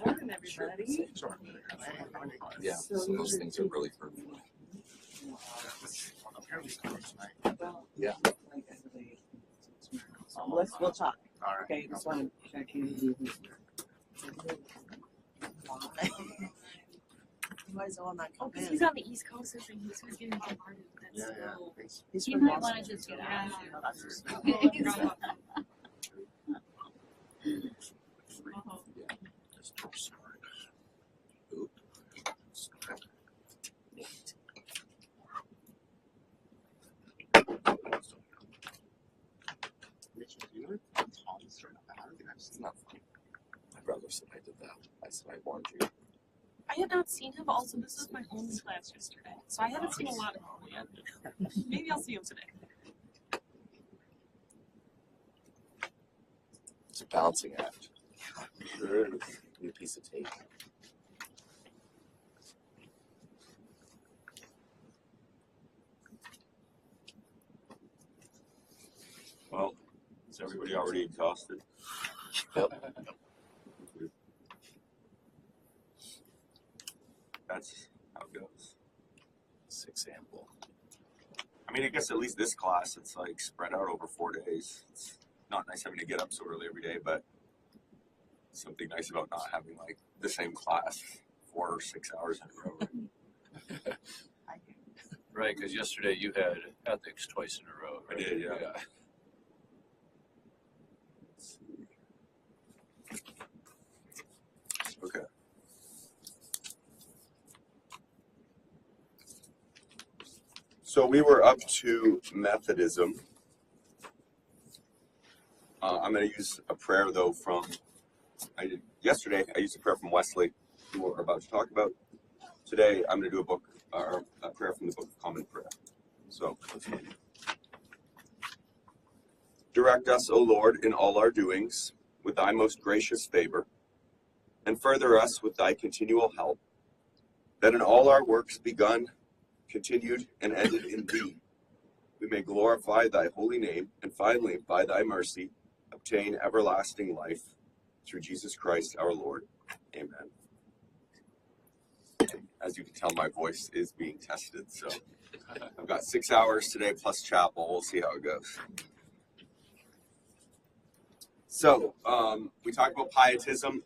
Morning, everybody. Yeah, so those things are really perfect. Yeah. We'll talk. All right. Okay, just want to check in. Why is all that Oh, come because in? he's on the East Coast, so he's getting bombarded. Yeah, That's yeah. so... He's He from might Boston. want to just get out. Mitchell, do you know if Tom's starting up? I don't think I've It's seen not fun. My brother said I did that. I said I warned you. I had not seen him. Also, this was my only class yesterday, so I haven't seen a lot of him yet. Maybe I'll see him today. It's a balancing act. Sure is. New piece of tape. Well, is everybody already exhausted? Yep. That's how it goes. 6 ample. I mean, I guess at least this class, it's like spread out over 4 days. It's not nice having to get up so early every day, but something nice about not having like the same class 4 or 6 hours in a row. Right, because yesterday you had ethics twice in a row. I Right? did, yeah. Okay. So we were up to Methodism. I'm going to use a prayer though from yesterday. I used a prayer from Wesley, who we're about to talk about. Today I'm going to do a prayer from the Book of Common Prayer. So, direct us, O Lord, in all our doings, with thy most gracious favor, and further us with thy continual help, that in all our works begun, continued, and ended in thee, we may glorify thy holy name, and finally, by thy mercy, obtain everlasting life, through Jesus Christ our Lord. Amen. As you can tell, my voice is being tested, so I've got 6 hours today plus chapel. We'll see how it goes. So, we talked about pietism,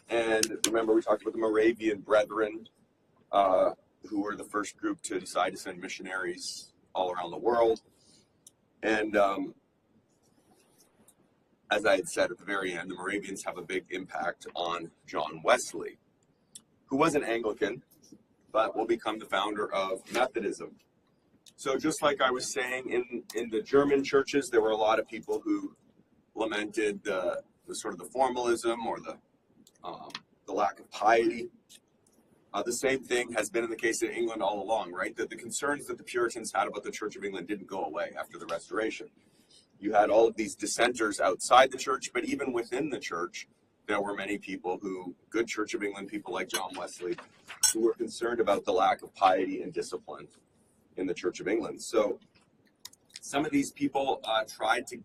and remember we talked about the Moravian Brethren, who were the first group to decide to send missionaries all around the world. And as I had said at the very end, the Moravians have a big impact on John Wesley, who was an Anglican, but will become the founder of Methodism. So just like I was saying, in the German churches, there were a lot of people who lamented the sort of the formalism or the lack of piety. The same thing has been in the case in England all along, right? That the concerns that the Puritans had about the Church of England didn't go away after the Restoration. You had all of these dissenters outside the church, but even within the church, there were many people good Church of England people like John Wesley, who were concerned about the lack of piety and discipline in the Church of England. So some of these people tried to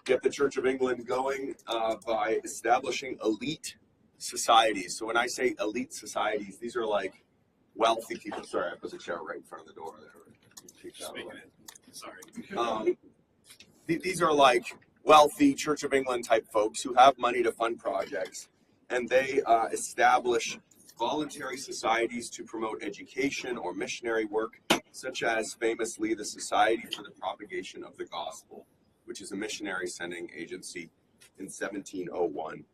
get the Church of England going by establishing elite societies. So when I say elite societies, these are like wealthy people. Sorry, I put the chair right in front of the door there. Sorry. These are like wealthy Church of England type folks who have money to fund projects, and they establish voluntary societies to promote education or missionary work, such as famously the Society for the Propagation of the Gospel, which is a missionary sending agency in 1701.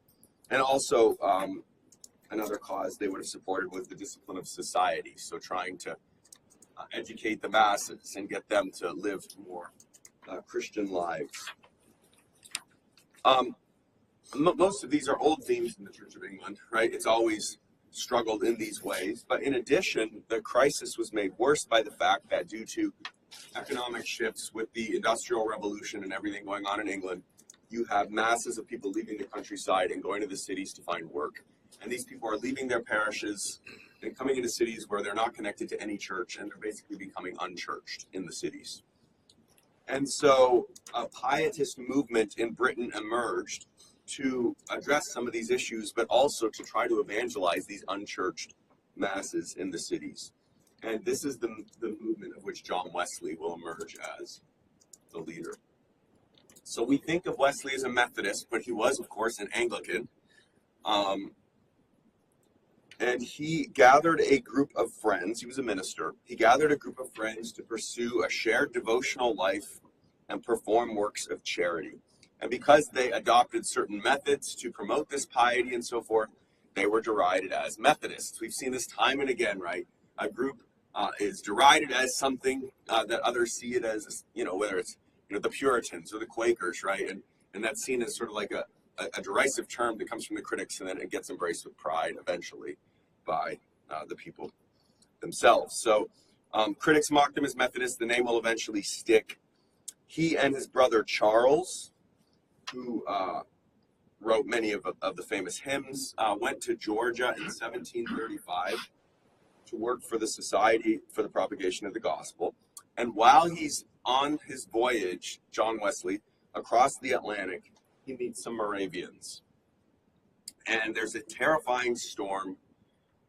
And also another cause they would have supported was the discipline of society, so trying to educate the masses and get them to live more Christian lives. Most of these are old themes in the Church of England, right? It's always struggled in these ways. But in addition, the crisis was made worse by the fact that due to economic shifts with the Industrial Revolution and everything going on in England, you have masses of people leaving the countryside and going to the cities to find work. And these people are leaving their parishes and coming into cities where they're not connected to any church, and they're basically becoming unchurched in the cities. And so a pietist movement in Britain emerged to address some of these issues, but also to try to evangelize these unchurched masses in the cities. And this is the movement of which John Wesley will emerge as the leader. So we think of Wesley as a Methodist, but he was, of course, an Anglican. And he gathered a group of friends. He was a minister. He gathered a group of friends to pursue a shared devotional life and perform works of charity. And because they adopted certain methods to promote this piety and so forth, they were derided as Methodists. We've seen this time and again, right? A group is derided as something that others see it as, whether it's, the Puritans or the Quakers, right? And that's seen as sort of like a derisive term that comes from the critics, and then it gets embraced with pride eventually by the people themselves. So critics mocked him as Methodist. The name will eventually stick. He and his brother Charles, who wrote many of the famous hymns, went to Georgia in 1735 to work for the Society for the Propagation of the Gospel. And while he's on his voyage, John Wesley, across the Atlantic, he meets some Moravians. And there's a terrifying storm,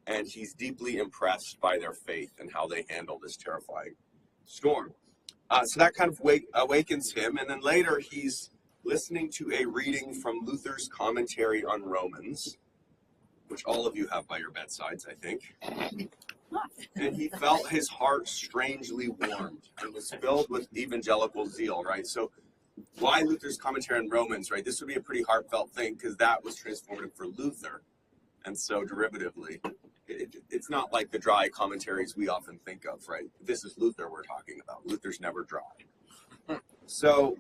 and he's deeply impressed by their faith and how they handle this terrifying storm. So that kind of awakens him, and then later he's listening to a reading from Luther's commentary on Romans, which all of you have by your bedsides, I think. And he felt his heart strangely warmed and was filled with evangelical zeal, right? So why Luther's commentary on Romans, right? This would be a pretty heartfelt thing because that was transformative for Luther. And so derivatively, it's not like the dry commentaries we often think of, right? This is Luther we're talking about. Luther's never dry. So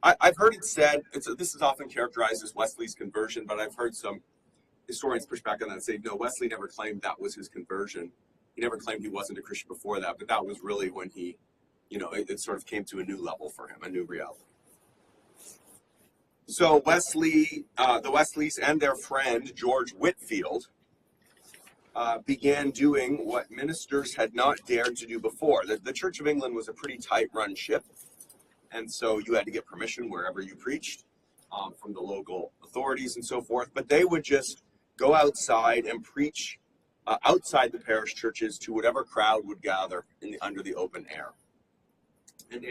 I've heard it said, this is often characterized as Wesley's conversion, but I've heard some historians push back on that and say, no, Wesley never claimed that was his conversion. He never claimed he wasn't a Christian before that, but that was really when he, it sort of came to a new level for him, a new reality. So Wesley, the Wesleys and their friend, George Whitefield, began doing what ministers had not dared to do before. The Church of England was a pretty tight-run ship, and so you had to get permission wherever you preached from the local authorities and so forth, but they would just go outside and preach outside the parish churches to whatever crowd would gather under the open air. And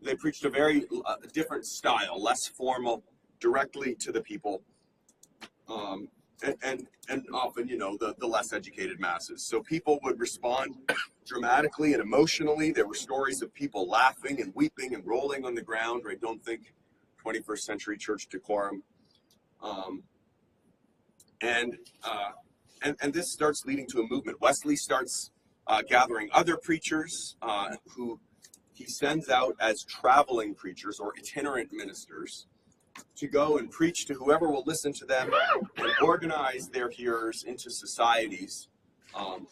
they preached a very different style, less formal, directly to the people, and often, the less educated masses. So people would respond dramatically and emotionally. There were stories of people laughing and weeping and rolling on the ground, right? Don't think 21st century church decorum. And this starts leading to a movement. Wesley starts gathering other preachers who he sends out as traveling preachers or itinerant ministers to go and preach to whoever will listen to them and organize their hearers into societies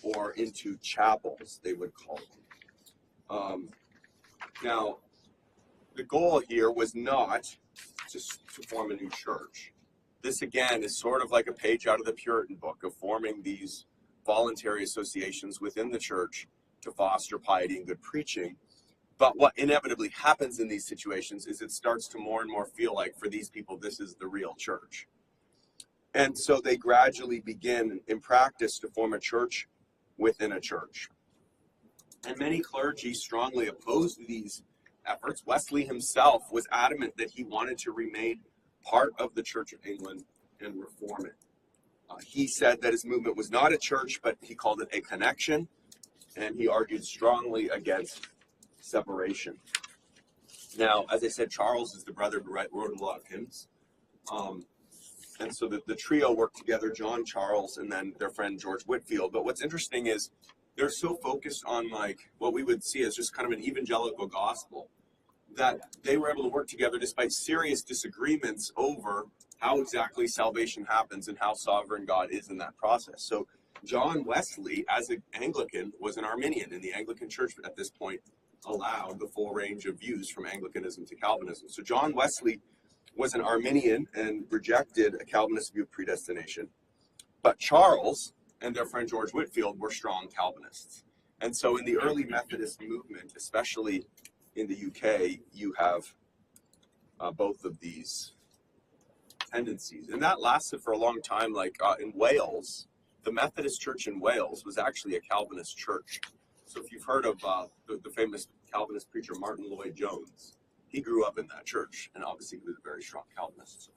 or into chapels, they would call them. Now, the goal here was not to form a new church. This, again, is sort of like a page out of the Puritan book of forming these voluntary associations within the church to foster piety and good preaching. But what inevitably happens in these situations is it starts to more and more feel like, for these people, this is the real church. And so they gradually begin, in practice, to form a church within a church. And many clergy strongly opposed these efforts. Wesley himself was adamant that he wanted to remain part of the Church of England and reform it. He said that his movement was not a church, but he called it a connection, and he argued strongly against separation. Now, as I said, Charles is the brother who wrote a lot of hymns. And so the trio worked together, John, Charles, and then their friend George Whitefield. But what's interesting is they're so focused on like what we would see as just kind of an evangelical gospel that they were able to work together despite serious disagreements over how exactly salvation happens and how sovereign God is in that process. So John Wesley, as an Anglican, was an Arminian, and the Anglican Church at this point allowed the full range of views from Anglicanism to Calvinism. So John Wesley was an Arminian and rejected a Calvinist view of predestination. But Charles and their friend George Whitefield were strong Calvinists. And so in the early Methodist movement, especially in the UK, you have both of these tendencies, and that lasted for a long time. Like in Wales, the Methodist Church in Wales was actually a Calvinist church. So if you've heard of the famous Calvinist preacher Martin Lloyd-Jones, he grew up in that church, and obviously he was a very strong Calvinist. So.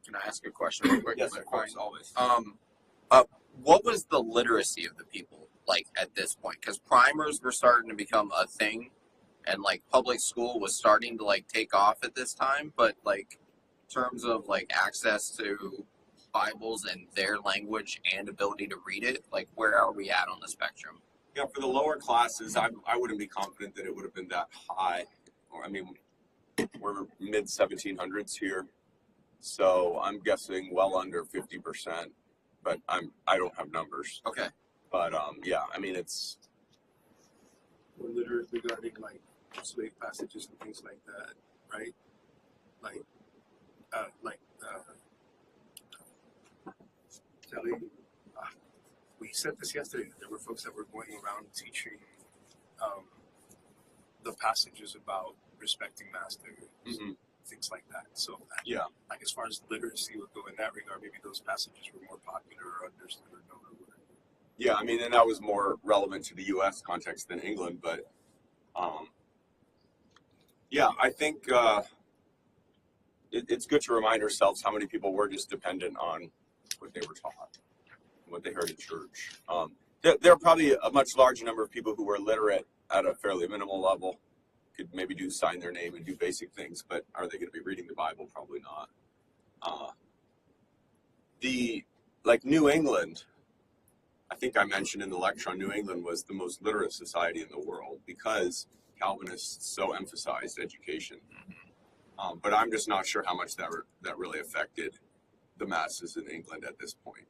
Can I ask a question real quick? Yes, of course, always. What was the literacy of the people like at this point? Because primers were starting to become a thing, and like public school was starting to like take off at this time. But like, in terms of like access to Bibles and their language and ability to read it, like where are we at on the spectrum? Yeah, for the lower classes, I wouldn't be confident that it would have been that high. Or I mean, we're mid 1700s here. So I'm guessing well under 50%, but I don't have numbers. Okay. But yeah, I mean it's We're literate regarding like slave passages and things like that, right? Telling, we said this yesterday. There were folks that were going around teaching the passages about respecting masters. Things like that. So yeah. like as far as literacy would go in that regard, maybe those passages were more popular or understood or known or whatever. Yeah, I mean, and that was more relevant to the U.S. context than England, but yeah, I think it's good to remind ourselves how many people were just dependent on what they were taught, what they heard in church. There are probably a much larger number of people who were literate at a fairly minimal level. Could maybe sign their name and do basic things, but are they going to be reading the Bible? Probably not. New England, I think I mentioned in the lecture on New England was the most literate society in the world because Calvinists so emphasized education. But I'm just not sure how much that really affected the masses in England at this point.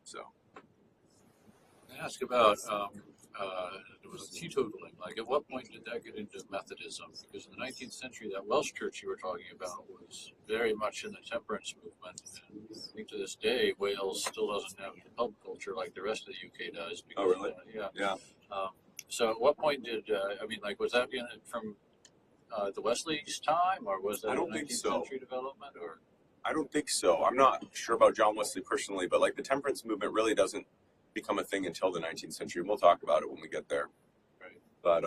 So. I ask about there was teetotaling. Like, at what point did that get into Methodism? Because in the 19th century, that Welsh church you were talking about was very much in the temperance movement. And I think to this day, Wales still doesn't have the pub culture like the rest of the UK does. Because, Oh, really? Yeah. So at what point did, was that from the Wesley's time, or was that I don't a 19th think so. century development? Or I don't think so. I'm not sure about John Wesley personally, but like the temperance movement really doesn't become a thing until the 19th century. We'll talk about it when we get there. Right. But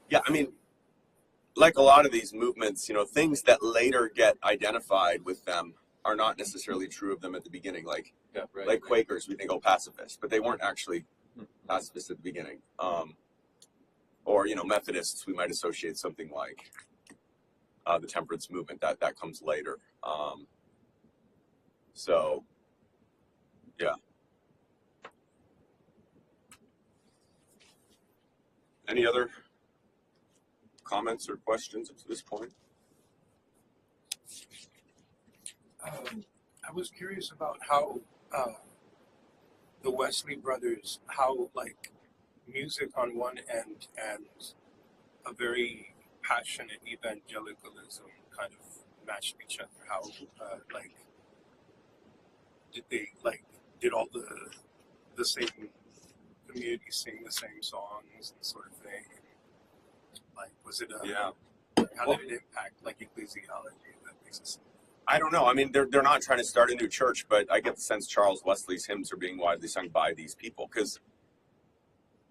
yeah, I mean, like a lot of these movements, things that later get identified with them are not necessarily true of them at the beginning. Like Quakers, we think, pacifists, but they weren't actually pacifists at the beginning. Or Methodists, we might associate something like the temperance movement that comes later. So yeah. Any other comments or questions up to this point? I was curious about how the Wesley brothers, how like music on one end and a very passionate evangelicalism kind of matched each other. How did all the same community sing the same songs and sort of thing? Like, was it how did it impact like ecclesiology? That makes sense. I don't know. I mean, they're not trying to start a new church, but I get the sense Charles Wesley's hymns are being widely sung by these people because,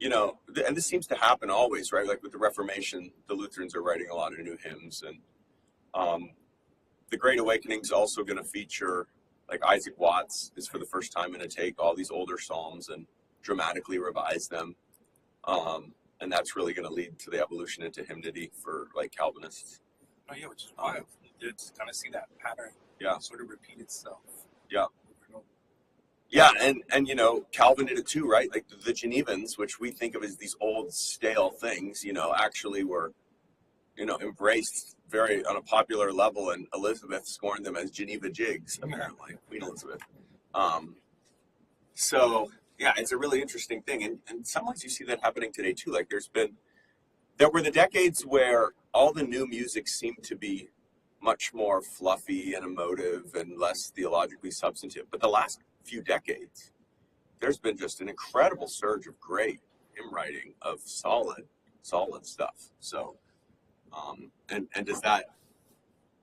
and this seems to happen always, right? Like with the Reformation, the Lutherans are writing a lot of new hymns, and the Great Awakening is also going to feature, like Isaac Watts is for the first time going to take all these older psalms and dramatically revise them, and that's really going to lead to the evolution into hymnody for like Calvinists. Oh yeah, which is wild. You did kind of see that pattern. Yeah. Sort of repeat itself. Yeah. Yeah, and Calvin did it too, right? Like the Genevans, which we think of as these old stale things, actually were, embraced very on a popular level, and Elizabeth scorned them as Geneva jigs, apparently, Queen Elizabeth. So yeah, it's a really interesting thing, and in some ways you see that happening today too. Like there were the decades where all the new music seemed to be much more fluffy and emotive and less theologically substantive. But the last few decades, there's been just an incredible surge of great hymn writing of solid stuff. So, and does that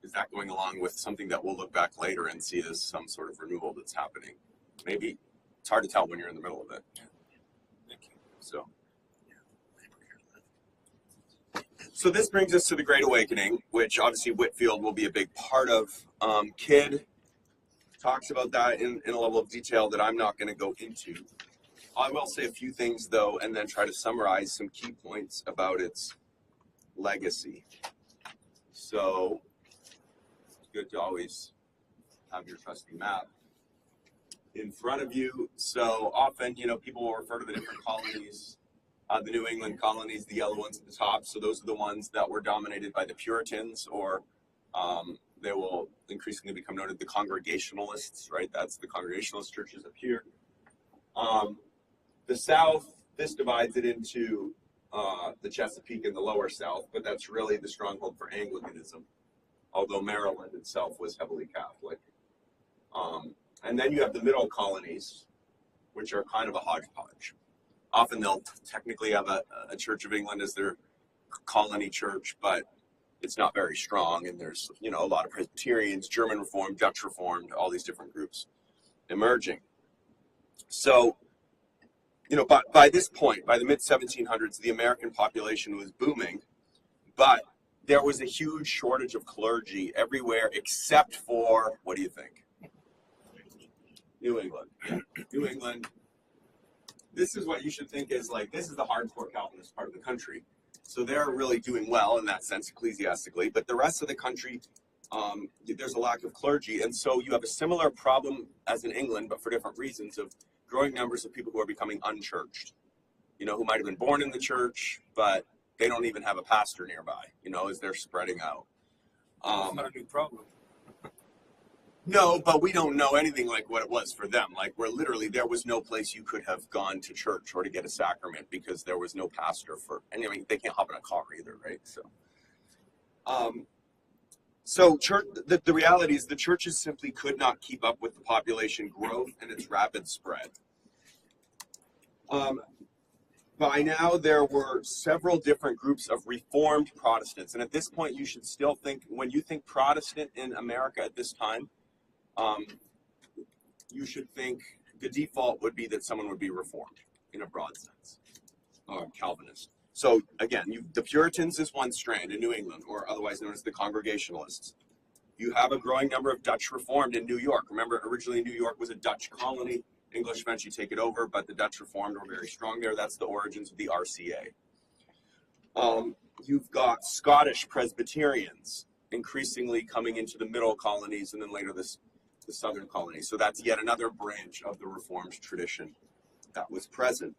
is that going along with something that we'll look back later and see as some sort of renewal that's happening? Maybe it's hard to tell when you're in the middle of it. Thank you. So this brings us to the Great Awakening, which obviously Whitefield will be a big part of. Kidd talks about that in a level of detail that I'm not going to go into. I will say a few things, though, and then try to summarize some key points about its legacy. So it's good to always have your trusty map in front of you. So often, people will refer to the different colonies, the New England colonies, the yellow ones at the top. So those are the ones that were dominated by the Puritans, or they will increasingly become known as the Congregationalists, right? That's the Congregationalist churches up here. The South, this divides it into the Chesapeake and the Lower South, but that's really the stronghold for Anglicanism, although Maryland itself was heavily Catholic. And then you have the middle colonies, which are kind of a hodgepodge. Often they'll technically have a Church of England as their colony church, but it's not very strong. And there's, a lot of Presbyterians, German Reformed, Dutch Reformed, all these different groups emerging. So, by this point, by the mid-1700s, the American population was booming, but there was a huge shortage of clergy everywhere except for, what do you think? New England. Yeah. New England. This is what you should think is this is the hardcore Calvinist part of the country. So they're really doing well in that sense ecclesiastically, but the rest of the country, there's a lack of clergy. And so you have a similar problem as in England, but for different reasons, of growing numbers of people who are becoming unchurched, who might have been born in the church, but they don't even have a pastor nearby, as they're spreading out. It's not a new problem. No, but we don't know anything like what it was for them. Where literally there was no place you could have gone to church or to get a sacrament because there was no pastor and they can't hop in a car either, right? So church, the reality is the churches simply could not keep up with the population growth and its rapid spread. By now, there were several different groups of Reformed Protestants. And at this point, you should still think, when you think Protestant in America at this time, you should think the default would be that someone would be Reformed in a broad sense, Calvinist. So again, the Puritans is one strand in New England, or otherwise known as the Congregationalists. You have a growing number of Dutch Reformed in New York. Remember, originally New York was a Dutch colony. English eventually take it over, but the Dutch Reformed were very strong there. That's the origins of the RCA. You've got Scottish Presbyterians increasingly coming into the middle colonies, and then later the southern colonies. So that's yet another branch of the Reformed tradition that was present.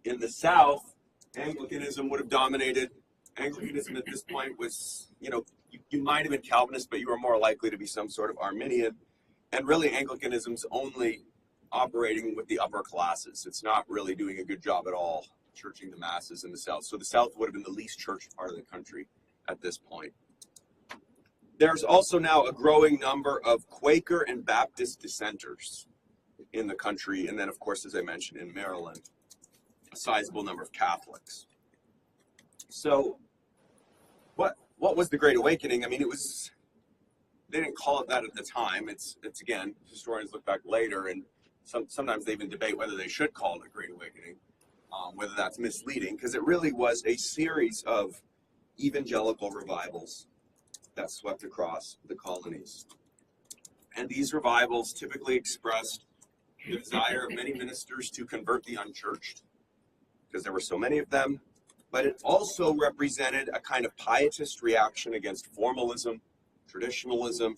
In the South, Anglicanism would have dominated. Anglicanism at this point was, you might have been Calvinist, but you were more likely to be some sort of Arminian. And really, Anglicanism's only operating with the upper classes. It's not really doing a good job at all churching the masses in the South. So the South would have been the least churched part of the country at this point. There's also now a growing number of Quaker and Baptist dissenters in the country. And then, of course, as I mentioned, in Maryland, a sizable number of Catholics. So what was the Great Awakening? I mean, they didn't call it that at the time. It's again, historians look back later, and sometimes they even debate whether they should call it a Great Awakening, whether that's misleading, because it really was a series of evangelical revivals that swept across the colonies. And these revivals typically expressed the desire of many ministers to convert the unchurched, because there were so many of them, but it also represented a kind of pietist reaction against formalism, traditionalism,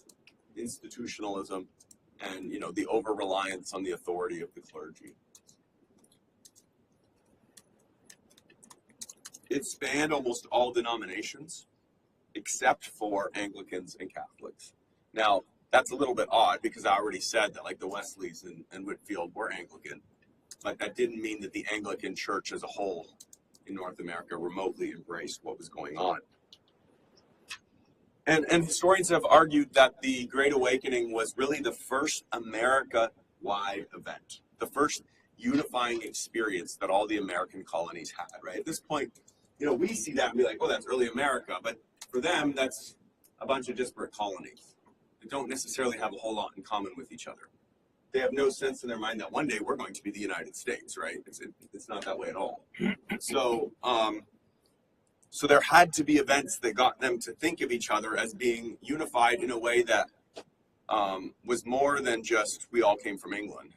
institutionalism, and the over-reliance on the authority of the clergy. It spanned almost all denominations, except for Anglicans and Catholics. Now, that's a little bit odd because I already said that the Wesleys and Whitefield were Anglican, but that didn't mean that the Anglican Church as a whole in North America remotely embraced what was going on. And historians have argued that the Great Awakening was really the first America-wide event, the first unifying experience that all the American colonies had, right? At this point, we see that and be like, oh, that's early America. But for them, that's a bunch of disparate colonies that don't necessarily have a whole lot in common with each other. They have no sense in their mind that one day we're going to be the United States, right? It's not that way at all. So, so there had to be events that got them to think of each other as being unified in a way that was more than just we all came from England.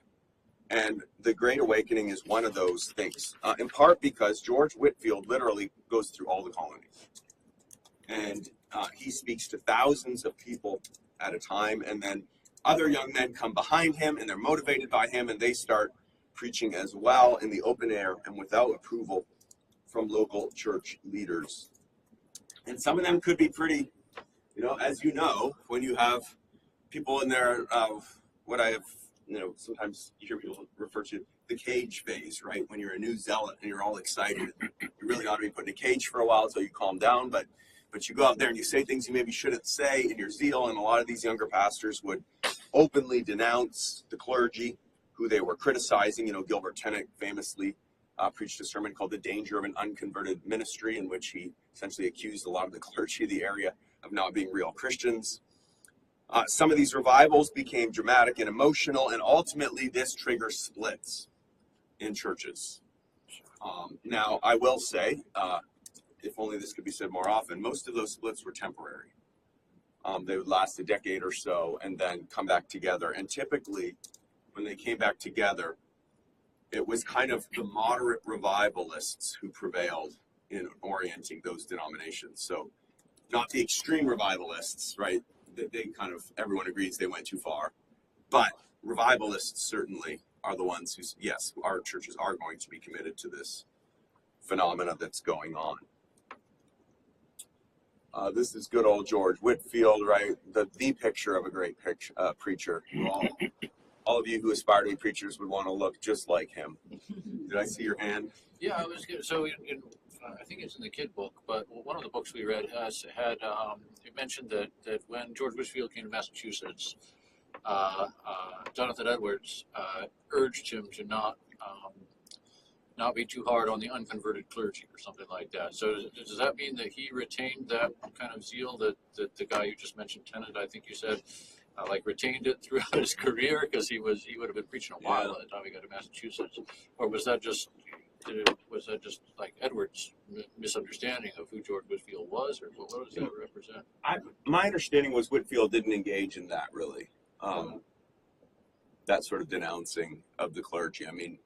And the Great Awakening is one of those things, in part because George Whitefield literally goes through all the colonies. And he speaks to thousands of people at a time, and then other young men come behind him, and they're motivated by him, and they start preaching as well in the open air and without approval from local church leaders. And some of them could be pretty, as you know, when you have people in there, what I have, sometimes you hear people refer to the cage phase, right? When you're a new zealot and you're all excited, you really ought to be put in a cage for a while until you calm down, but you go out there and you say things you maybe shouldn't say in your zeal, and a lot of these younger pastors would openly denounce the clergy who they were criticizing. Gilbert Tennant famously preached a sermon called The Danger of an Unconverted Ministry, in which he essentially accused a lot of the clergy of the area of not being real Christians. Some of these revivals became dramatic and emotional, and ultimately this triggers splits in churches. Now, I will say, if only this could be said more often, most of those splits were temporary. They would last a decade or so and then come back together. And typically, when they came back together, it was kind of the moderate revivalists who prevailed in orienting those denominations. So not the extreme revivalists, right? They kind of, everyone agrees they went too far. But revivalists certainly are the ones who, yes, our churches are going to be committed to this phenomena that's going on. This is good old George Whitefield, right? The picture of a great preacher. All of you who aspire to be preachers would want to look just like him. Did I see your hand? Yeah, I was good. So I think it's in the kid book, but one of the books we read had it mentioned that when George Whitefield came to Massachusetts, Jonathan Edwards urged him to not be too hard on the unconverted clergy or something like that. So does that mean that he retained that kind of zeal that the guy you just mentioned, Tennant, I think you said, retained it throughout his career, because he would have been preaching a while at the time he got to Massachusetts? Or was that just like Edwards' misunderstanding of who George Whitefield was, or what does that represent? My understanding was Whitefield didn't engage in that really, that sort of denouncing of the clergy. I mean,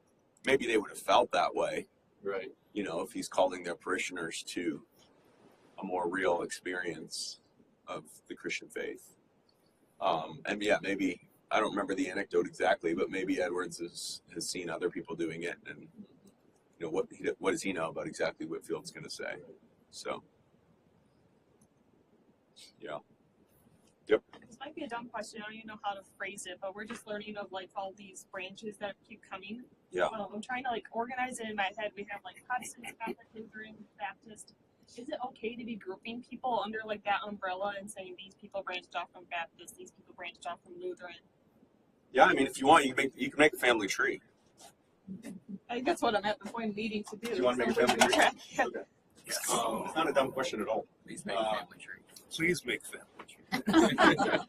maybe they would have felt that way, right? If he's calling their parishioners to a more real experience of the Christian faith. And yeah, maybe, I don't remember the anecdote exactly, but maybe Edwards has seen other people doing it, and what does he know about exactly what Whitefield's going to say? So, yeah. Yep. This might be a dumb question. I don't even know how to phrase it, but we're just learning of all these branches that keep coming. Yeah. I'm trying to organize it in my head. We have Protestant, Catholic, Lutheran, Baptist. Is it okay to be grouping people under that umbrella and saying these people branched off from Baptist, these people branched off from Lutheran? Yeah, I mean, if you want, you can make a family tree. I think that's what I'm at the point of needing to do. Do you want to make a family tree? Yeah. Okay. It's not a dumb question at all. Please make a family tree. Please make family tree.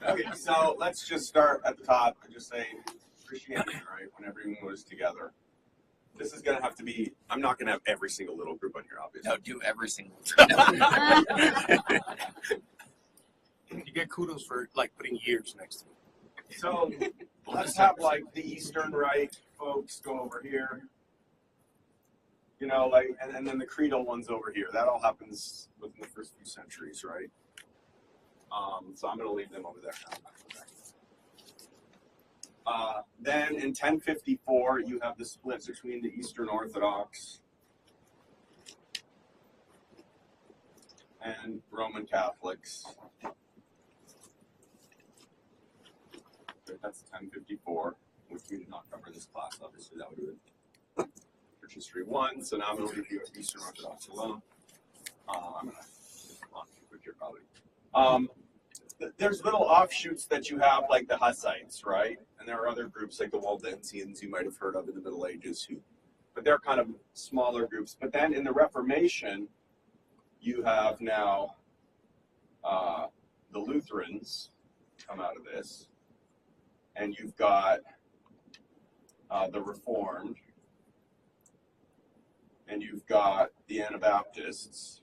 Okay, so let's just start at the top and just say Christianity, right? When everyone was together. This is going to have to be, I'm not going to have every single little group on here, obviously. No, do every single. You get kudos for putting years next to it. So let's have the Eastern Rite folks go over here. And then the creedal ones over here. That all happens within the first few centuries, right? So I'm going to leave them over there now. Then in 1054, you have the split between the Eastern Orthodox and Roman Catholics. That's 1054, which we did not cover this class, obviously. That would have been Church History 1. So now I'm going to leave you at Eastern Orthodox alone. I'm going to come on quick here, probably. There's little offshoots that you have, like the Hussites, right? And there are other groups like the Waldensians you might have heard of in the Middle Ages, but they're kind of smaller groups. But then in the Reformation, you have now the Lutherans come out of this, and you've got the Reformed, and you've got the Anabaptists.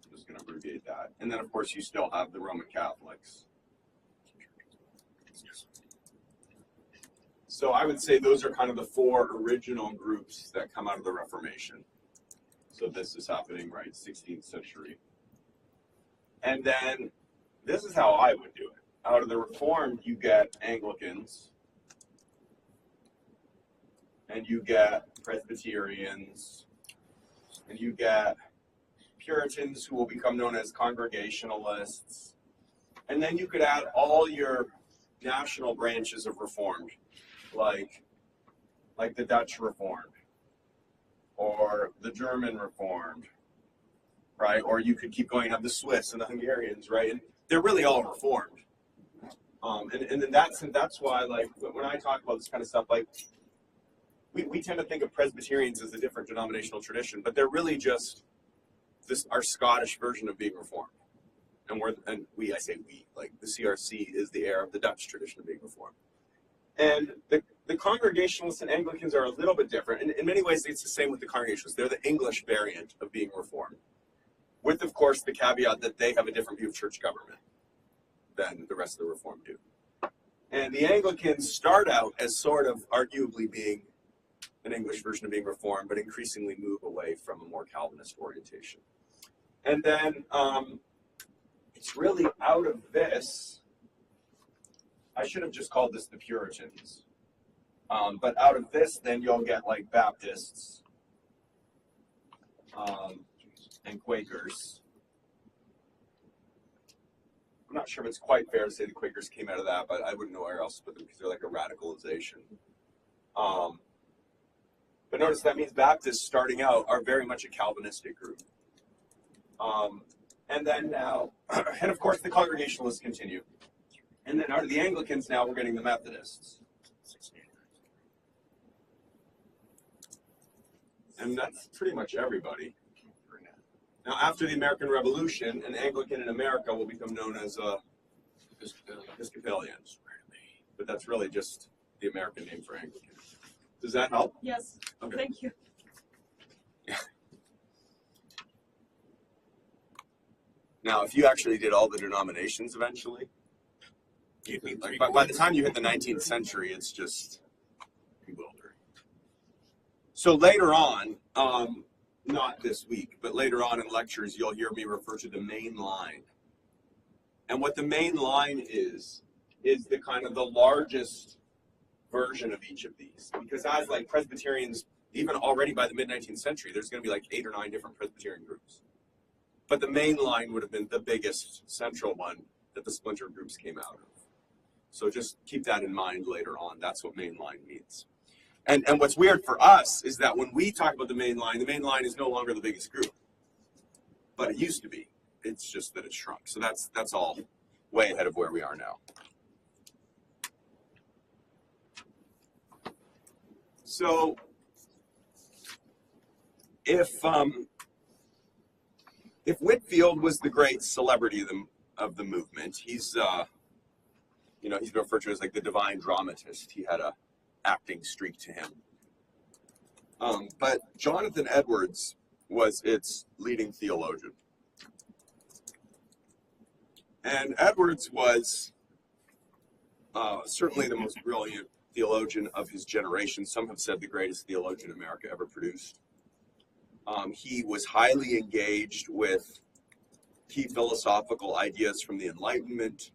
I'm just going to abbreviate that. And then, of course, you still have the Roman Catholics. So I would say those are kind of the four original groups that come out of the Reformation. So this is happening, right, 16th century. And then this is how I would do it. Out of the Reformed, you get Anglicans, and you get Presbyterians, and you get Puritans who will become known as Congregationalists. And then you could add all your national branches of Reformed, like the Dutch Reformed, or the German Reformed, right? Or you could keep going and have the Swiss and the Hungarians, right? And they're really all Reformed. And then that's why, like, when I talk about this kind of stuff, like, we tend to think of Presbyterians as a different denominational tradition, but they're really just our Scottish version of being Reformed. And I say we, like the CRC is the heir of the Dutch tradition of being Reformed. And the Congregationalists and Anglicans are a little bit different. And in many ways, it's the same with the Congregationalists. They're the English variant of being Reformed, with, of course, the caveat that they have a different view of church government than the rest of the Reformed do. And the Anglicans start out as sort of arguably being an English version of being Reformed, but increasingly move away from a more Calvinist orientation. And then it's really out of this, I should have just called this the Puritans. But out of this, then you'll get like Baptists and Quakers. I'm not sure if it's quite fair to say the Quakers came out of that, but I wouldn't know where else to put them because they're like a radicalization. But notice that means Baptists starting out are very much a Calvinistic group. And then now, and of course the Congregationalists continue. And then out of the Anglicans now we're getting the Methodists. And that's pretty much everybody. Now after the American Revolution, an Anglican in America will become known as Episcopalian. But that's really just the American name for Anglican. Does that help? Yes. Okay. Thank you. Now, if you actually did all the denominations eventually, like by the time you hit the 19th century, it's just bewildering. So later on, not this week, but later on in lectures, you'll hear me refer to the main line. And what the main line is the kind of the largest version of each of these. Because as like Presbyterians, even already by the mid-19th century, there's going to be like 8 or 9 different Presbyterian groups. But the main line would have been the biggest central one that the splinter groups came out of. So just keep that in mind later on. That's what main line means. And what's weird for us is that when we talk about the main line is no longer the biggest group. But it used to be. It's just that it's shrunk. So that's all way ahead of where we are now. So if Whitefield was the great celebrity of the movement, he's he's been referred to as like the divine dramatist. He had a acting streak to him. But Jonathan Edwards was its leading theologian. And Edwards was certainly the most brilliant theologian of his generation. Some have said the greatest theologian America ever produced. He was highly engaged with key philosophical ideas from the Enlightenment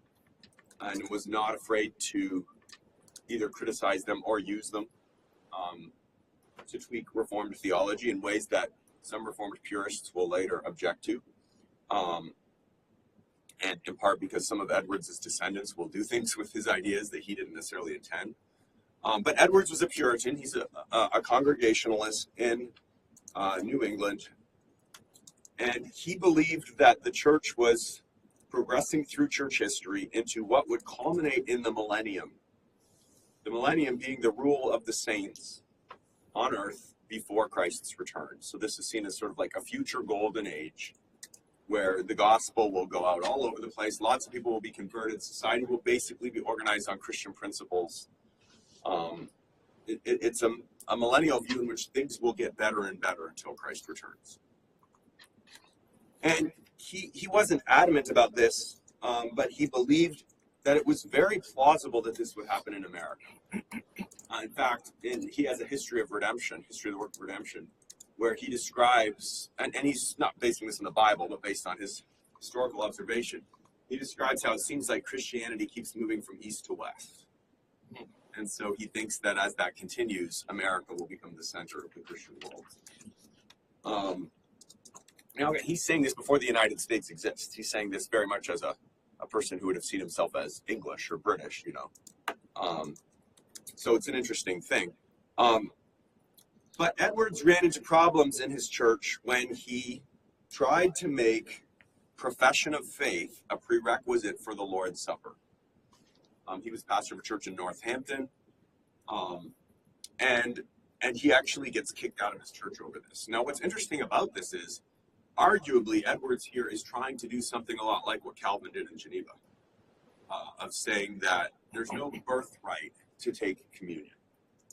and was not afraid to either criticize them or use them to tweak Reformed theology in ways that some Reformed purists will later object to. And in part because some of Edwards' descendants will do things with his ideas that he didn't necessarily intend. But Edwards was a Puritan. He's a Congregationalist in New England. And he believed that the church was progressing through church history into what would culminate in the millennium. The millennium being the rule of the saints on earth before Christ's return. So this is seen as sort of like a future golden age where the gospel will go out all over the place. Lots of people will be converted. Society will basically be organized on Christian principles. It's a millennial view in which things will get better and better until Christ returns. And he wasn't adamant about this, but he believed that it was very plausible that this would happen in America. In fact, he has a history of redemption, history of the work of redemption, where he describes, and he's not basing this on the Bible, but based on his historical observation, he describes how it seems like Christianity keeps moving from east to west. And so he thinks that as that continues, America will become the center of the Christian world. Now, again, he's saying this before the United States exists. He's saying this very much as a person who would have seen himself as English or British, you know. So it's an interesting thing. But Edwards ran into problems in his church when he tried to make profession of faith a prerequisite for the Lord's Supper. He was pastor of a church in Northampton, and he actually gets kicked out of his church over this. Now, what's interesting about this is, arguably, Edwards here is trying to do something a lot like what Calvin did in Geneva, of saying that there's no birthright to take communion.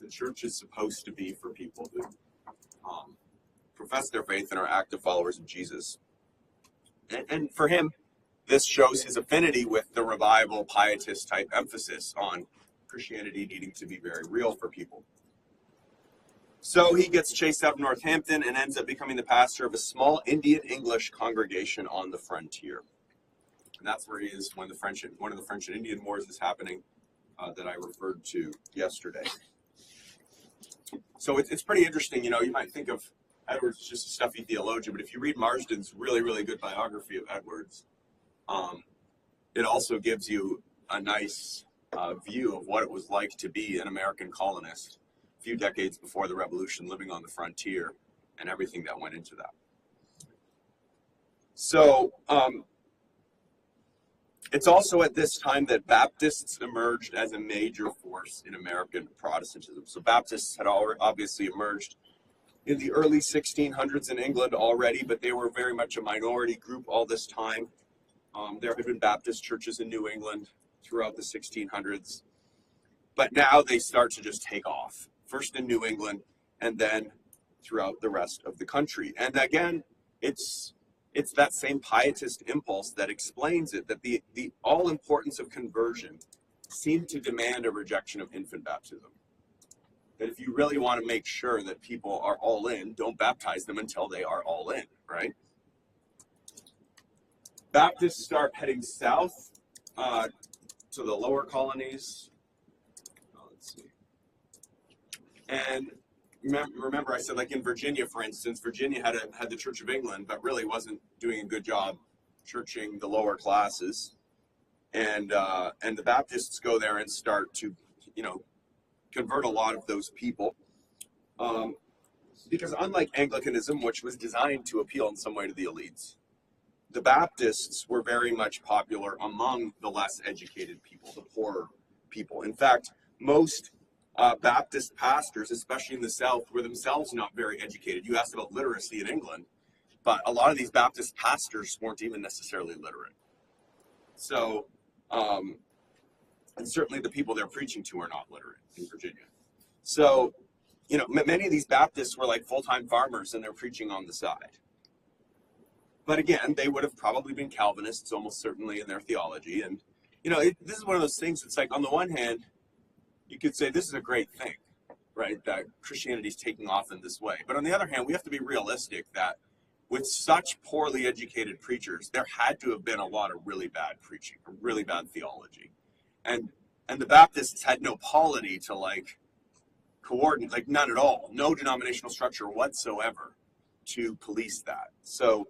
The church is supposed to be for people who profess their faith and are active followers of Jesus. And for him, this shows his affinity with the revival, pietist type emphasis on Christianity needing to be very real for people. So he gets chased out of Northampton and ends up becoming the pastor of a small Indian English congregation on the frontier. And that's where he is when one of the French and Indian Wars is happening that I referred to yesterday. So it's pretty interesting. You know, you might think of Edwards as just a stuffy theologian, but if you read Marsden's really, really good biography of Edwards, it also gives you a nice view of what it was like to be an American colonist a few decades before the Revolution, living on the frontier, and everything that went into that. So it's also at this time that Baptists emerged as a major force in American Protestantism. So Baptists had obviously emerged in the early 1600s in England already, but they were very much a minority group all this time. There had been Baptist churches in New England throughout the 1600s, but now they start to just take off, first in New England and then throughout the rest of the country. And again, it's that same pietist impulse that explains it, that the all importance of conversion seemed to demand a rejection of infant baptism. That if you really want to make sure that people are all in, don't baptize them until they are all in, right? Baptists start heading south to the lower colonies. Let's see. And remember, I said, like in Virginia, for instance, Virginia had the Church of England, but really wasn't doing a good job churching the lower classes. And the Baptists go there and start to, convert a lot of those people. Because unlike Anglicanism, which was designed to appeal in some way to the elites, the Baptists were very much popular among the less educated people, the poorer people. In fact, most Baptist pastors, especially in the South, were themselves not very educated. You asked about literacy in England, but a lot of these Baptist pastors weren't even necessarily literate. So, and certainly the people they're preaching to are not literate in Virginia. So, many of these Baptists were like full-time farmers and they're preaching on the side. But again, they would have probably been Calvinists almost certainly in their theology. And, this is one of those things that's like, on the one hand, you could say this is a great thing, right? That Christianity is taking off in this way. But on the other hand, we have to be realistic that with such poorly educated preachers, there had to have been a lot of really bad preaching, or really bad theology. And the Baptists had no polity to coordinate, none at all, no denominational structure whatsoever to police that. So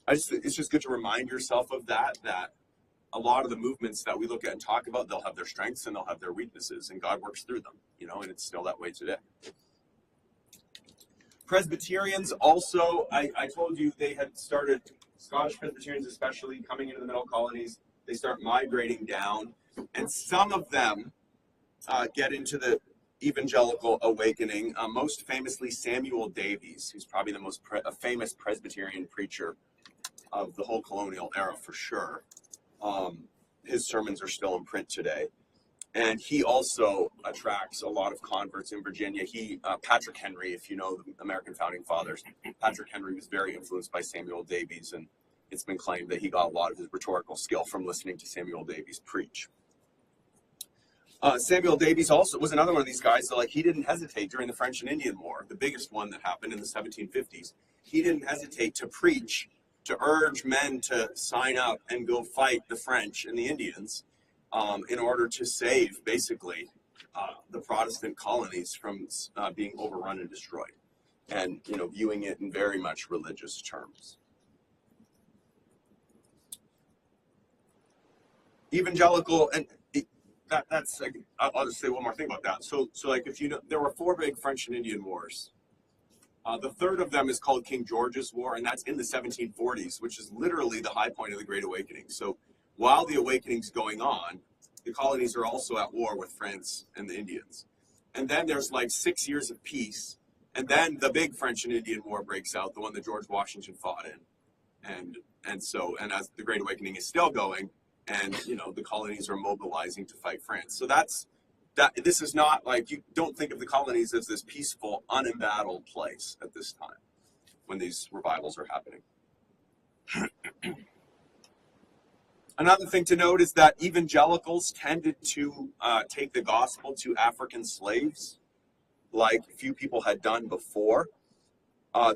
it's just good to remind yourself of that a lot of the movements that we look at and talk about, they'll have their strengths and they'll have their weaknesses, and God works through them, and it's still that way today. Presbyterians also, I told you they had started, Scottish Presbyterians especially, coming into the middle colonies, they start migrating down, and some of them get into the evangelical awakening, most famously Samuel Davies, who's probably the most famous Presbyterian preacher of the whole colonial era for sure. His sermons are still in print today. And he also attracts a lot of converts in Virginia. Patrick Henry, if you know the American founding fathers, Patrick Henry was very influenced by Samuel Davies, and it's been claimed that he got a lot of his rhetorical skill from listening to Samuel Davies preach. Samuel Davies also was another one of these guys that, like, he didn't hesitate during the French and Indian War, the biggest one that happened in the 1750s. He didn't hesitate to preach, to urge men to sign up and go fight the French and the Indians in order to save, basically, the Protestant colonies from being overrun and destroyed, and, you know, viewing it in very much religious terms. Evangelical, and that's like, I'll just say one more thing about that. So like, if you know, there were 4 big French and Indian wars. The third of them is called King George's War, and that's in the 1740s, which is literally the high point of the Great Awakening. So while the awakening's going on, the colonies are also at war with France and the Indians. And then there's like 6 years of peace, and then the big French and Indian War breaks out, the one that George Washington fought in. And as the Great Awakening is still going, and, you know, the colonies are mobilizing to fight France. So this is not like, you don't think of the colonies as this peaceful, unembattled place at this time when these revivals are happening. Another thing to note is that evangelicals tended to take the gospel to African slaves like few people had done before.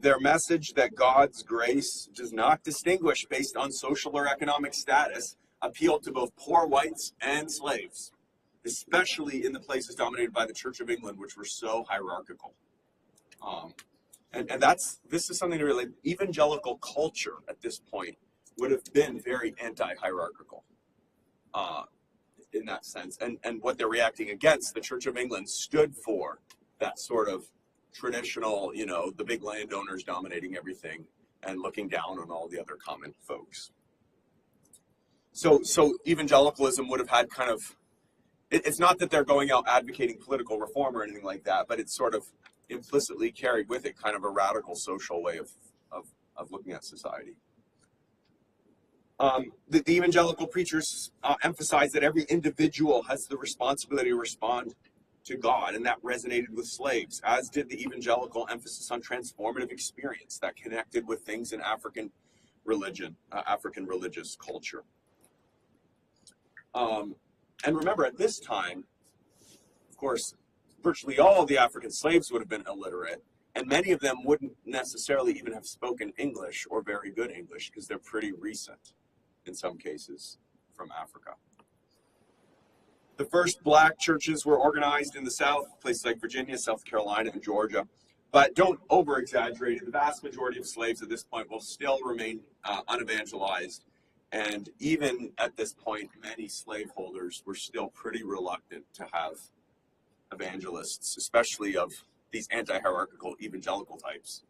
Their message that God's grace does not distinguish based on social or economic status appealed to both poor whites and slaves, especially in the places dominated by the Church of England, which were so hierarchical. This is something to relate. Evangelical culture at this point would have been very anti-hierarchical in that sense. And what they're reacting against, the Church of England stood for that sort of traditional, you know, the big landowners dominating everything and looking down on all the other common folks. So evangelicalism would have had kind of, it's not that they're going out advocating political reform or anything like that, but it's sort of implicitly carried with it kind of a radical social way of looking at society. The evangelical preachers emphasize that every individual has the responsibility to respond to God, and that resonated with slaves, as did the evangelical emphasis on transformative experience that connected with things in African religion, African religious culture. And remember, at this time, of course, virtually all the African slaves would have been illiterate, and many of them wouldn't necessarily even have spoken English or very good English, because they're pretty recent in some cases from Africa. The first black churches were organized in the South, places like Virginia, South Carolina, and Georgia. But don't over-exaggerate it. The vast majority of slaves at this point will still remain unevangelized. And even at this point, many slaveholders were still pretty reluctant to have evangelists, especially of these anti-hierarchical evangelical types,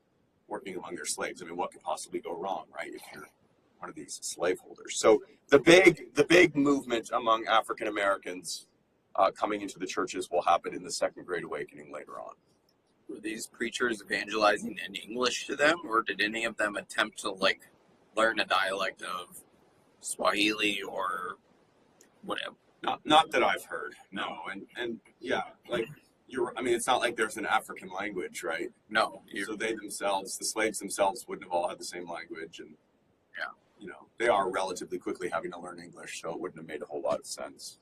working among their slaves. I mean, what could possibly go wrong, right, if you're one of these slaveholders? So the big movement among African Americans coming into the churches will happen in the Second Great Awakening later on. Were these preachers evangelizing in English to them, or did any of them attempt to like learn a dialect of Swahili or whatever? Not that I've heard, no. And yeah, like I mean, it's not like there's an African language, right? No. So they themselves, the slaves themselves, wouldn't have all had the same language, and yeah, you know, they are relatively quickly having to learn English, so it wouldn't have made a whole lot of sense.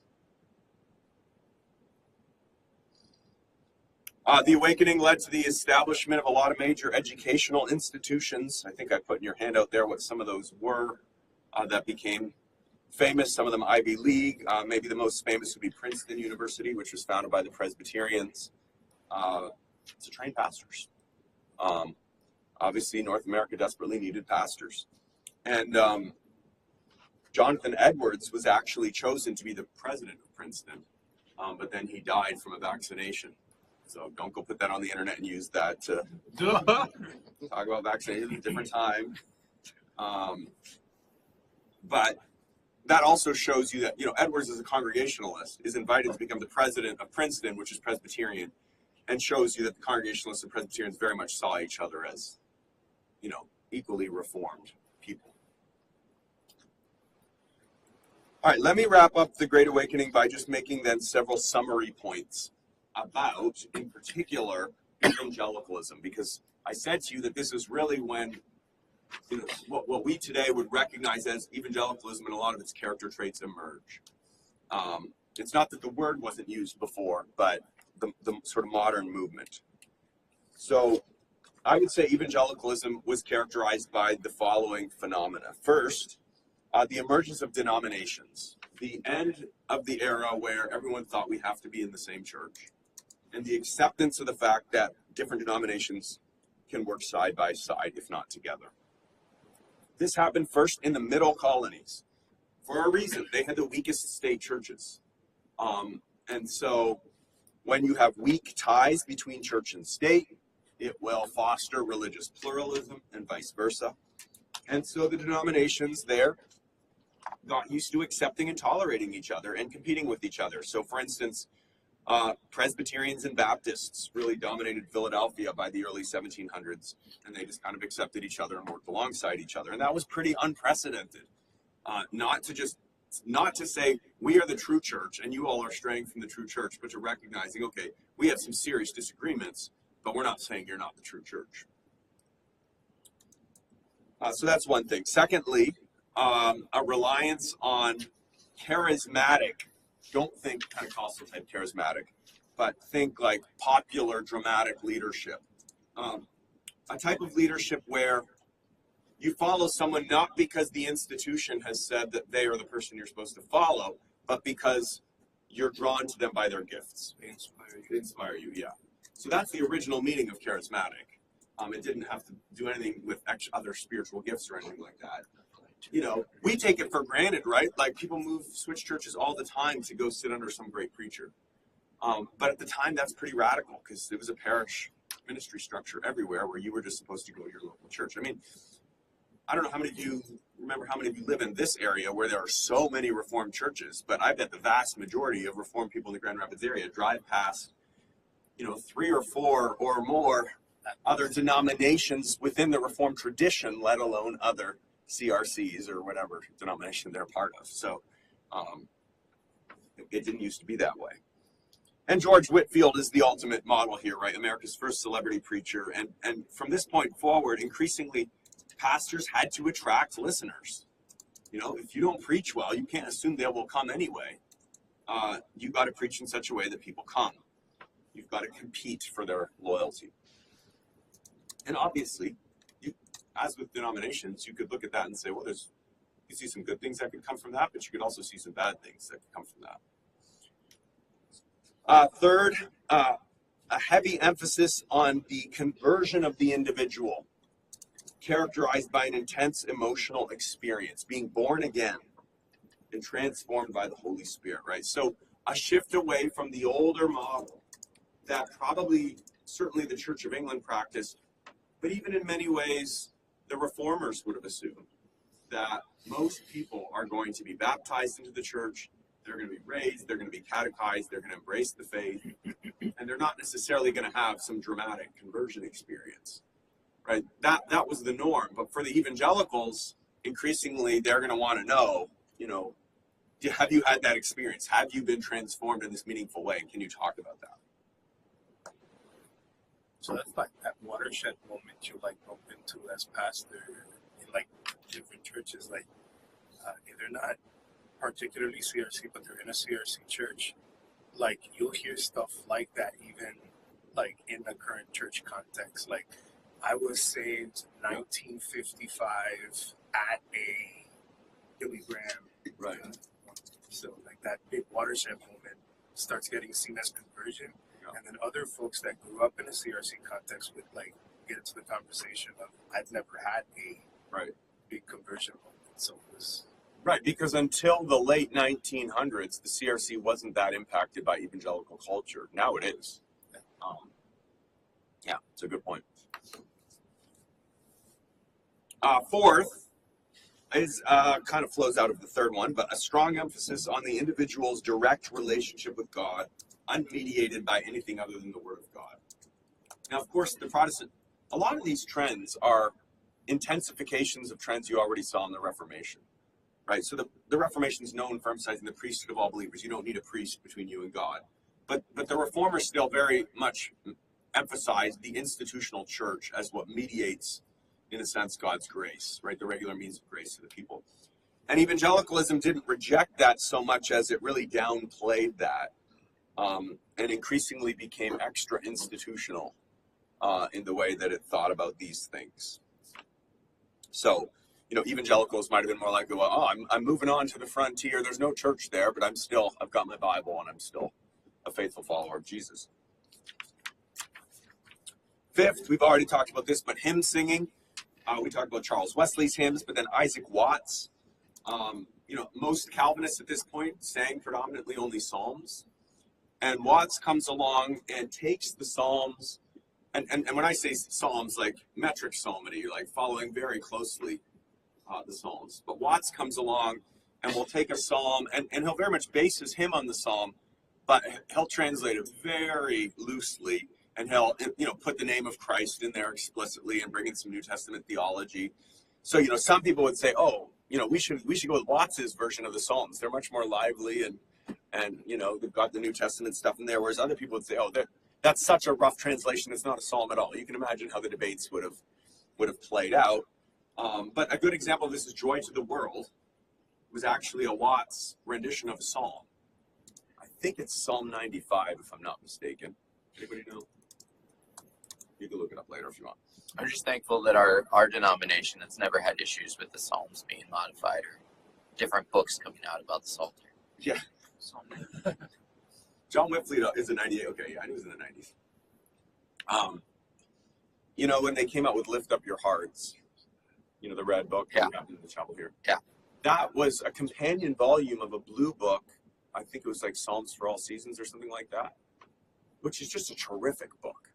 The awakening led to the establishment of a lot of major educational institutions. I think I put in your handout there what some of those were that became famous, some of them Ivy League. Maybe the most famous would be Princeton University, which was founded by the Presbyterians to train pastors. Obviously, North America desperately needed pastors. And Jonathan Edwards was actually chosen to be the president of Princeton, but then he died from a vaccination. So don't go put that on the internet and use that to talk about vaccination at a different time. But that also shows you that, you know, Edwards as a Congregationalist is invited to become the president of Princeton, which is Presbyterian, and shows you that the Congregationalists and Presbyterians very much saw each other as, you know, equally reformed people. All right, let me wrap up the Great Awakening by just making then several summary points about, in particular, evangelicalism, because I said to you that this is really when, you know, what we today would recognize as evangelicalism and a lot of its character traits emerge. It's not that the word wasn't used before, but the sort of modern movement. So I would say evangelicalism was characterized by the following phenomena. First, the emergence of denominations, the end of the era where everyone thought we have to be in the same church, and the acceptance of the fact that different denominations can work side by side, if not together. This happened first in the middle colonies. For a reason, they had the weakest state churches. And so when you have weak ties between church and state, it will foster religious pluralism and vice versa. And so the denominations there got used to accepting and tolerating each other and competing with each other. So for instance, Presbyterians and Baptists really dominated Philadelphia by the early 1700s, and they just kind of accepted each other and worked alongside each other. And that was pretty unprecedented. Not to say we are the true church and you all are straying from the true church, but to recognizing, okay, we have some serious disagreements, but we're not saying you're not the true church. So that's one thing. Secondly, a reliance on charismatic, don't think Pentecostal type charismatic, but think like popular dramatic leadership. A type of leadership where you follow someone not because the institution has said that they are the person you're supposed to follow, but because you're drawn to them by their gifts. They inspire you. They inspire you, yeah. So that's the original meaning of charismatic. It didn't have to do anything with other spiritual gifts or anything like that. You know, we take it for granted, right? Like people switch churches all the time to go sit under some great preacher. But at the time, that's pretty radical because it was a parish ministry structure everywhere where you were just supposed to go to your local church. I mean, I don't know how many of you remember how many of you live in this area where there are so many Reformed churches, but I bet the vast majority of Reformed people in the Grand Rapids area drive past, 3 or 4 or more other denominations within the Reformed tradition, let alone other CRCs or whatever denomination they're part of. So it didn't used to be that way. And George Whitefield is the ultimate model here, right? America's first celebrity preacher. And from this point forward, increasingly, pastors had to attract listeners. If you don't preach well, you can't assume they will come anyway. You've got to preach in such a way that people come. You've got to compete for their loyalty. And obviously, as with denominations, you could look at that and say, well, you see some good things that could come from that, but you could also see some bad things that could come from that. Third, a heavy emphasis on the conversion of the individual, characterized by an intense emotional experience, being born again and transformed by the Holy Spirit, right? So a shift away from the older model that certainly the Church of England practiced, but even in many ways, the Reformers would have assumed that most people are going to be baptized into the church, they're going to be raised, they're going to be catechized, they're going to embrace the faith, and they're not necessarily going to have some dramatic conversion experience, right? That was the norm. But for the evangelicals, increasingly, they're going to want to know, have you had that experience? Have you been transformed in this meaningful way? And can you talk about that? So that's like that watershed moment you bump into as pastor in different churches. If they're not particularly CRC, but they're in a CRC church, you'll hear stuff like that even in the current church context. I was saved 1955 at a Billy Graham. Right. So that big watershed moment starts getting seen as conversion. And then other folks that grew up in a CRC context would get into the conversation of, I've never had a big conversion moment. So it was right, because until the late 1900s, the CRC wasn't that impacted by evangelical culture. Now it is. Yeah, it's a good point. Fourth is kind of flows out of the third one, but a strong emphasis on the individual's direct relationship with God, unmediated by anything other than the Word of God. Now, of course, a lot of these trends are intensifications of trends you already saw in the Reformation, right? So the Reformation is known for emphasizing the priesthood of all believers. You don't need a priest between you and God. But the Reformers still very much emphasized the institutional church as what mediates, in a sense, God's grace, right? The regular means of grace to the people. And evangelicalism didn't reject that so much as it really downplayed that, and increasingly became extra institutional in the way that it thought about these things. So, evangelicals might have been more likely, well, I'm moving on to the frontier. There's no church there, but I've got my Bible and I'm still a faithful follower of Jesus. Fifth, we've already talked about this, but hymn singing. We talked about Charles Wesley's hymns, but then Isaac Watts. Most Calvinists at this point sang predominantly only Psalms. And Watts comes along and takes the Psalms, and when I say Psalms, like metric psalmody, like following very closely the Psalms. But Watts comes along and will take a Psalm, and he'll very much base his hymn on the Psalm, but he'll translate it very loosely, and he'll put the name of Christ in there explicitly and bring in some New Testament theology. So some people would say, we should go with Watts's version of the Psalms. They're much more lively and they've got the New Testament stuff in there. Whereas other people would say, that's such a rough translation. It's not a psalm at all. You can imagine how the debates would have played out. But a good example of this is "Joy to the World." It was actually a Watts rendition of a psalm. I think it's Psalm 95, if I'm not mistaken. Anybody know? You can look it up later if you want. I'm just thankful that our denomination has never had issues with the Psalms being modified or different books coming out about the Psalter. Yeah. John Whitfield is a 98. Okay, yeah, he was in the 90s. When they came out with "Lift Up Your Hearts," the red book, yeah, in the chapel here. Yeah. That was a companion volume of a blue book. I think it was like Psalms for All Seasons or something like that, which is just a terrific book.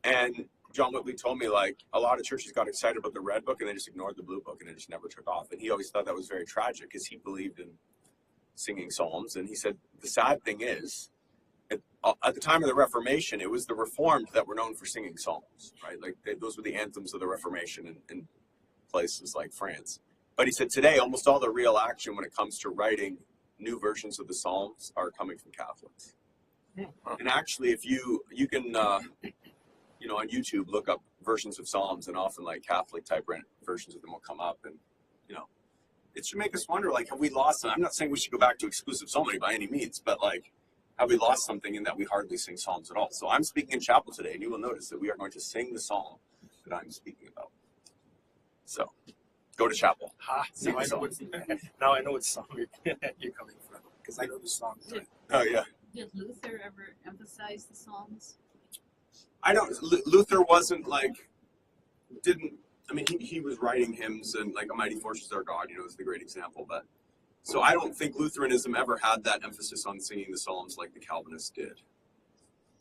And John Whitley told me, a lot of churches got excited about the red book and they just ignored the blue book and it just never took off. And he always thought that was very tragic because he believed in singing psalms. And he said, the sad thing is, at the time of the Reformation, it was the Reformed that were known for singing psalms, right? Those were the anthems of the Reformation in places like France. But he said today, almost all the real action when it comes to writing new versions of the Psalms are coming from Catholics. And actually, if you can, on YouTube, look up versions of Psalms, and often Catholic type versions of them will come up, and it should make us wonder, have we lost them? I'm not saying we should go back to exclusive psalmody by any means, but have we lost something in that we hardly sing Psalms at all? So I'm speaking in chapel today, and you will notice that we are going to sing the Psalm that I'm speaking about. So go to chapel. Now I know what song you're coming from, because I know the song. Oh yeah. Did Luther ever emphasize the Psalms? I don't. Luther wasn't he was writing hymns, and "A Mighty Fortress is Our God," is the great example. But so I don't think Lutheranism ever had that emphasis on singing the Psalms like the Calvinists did.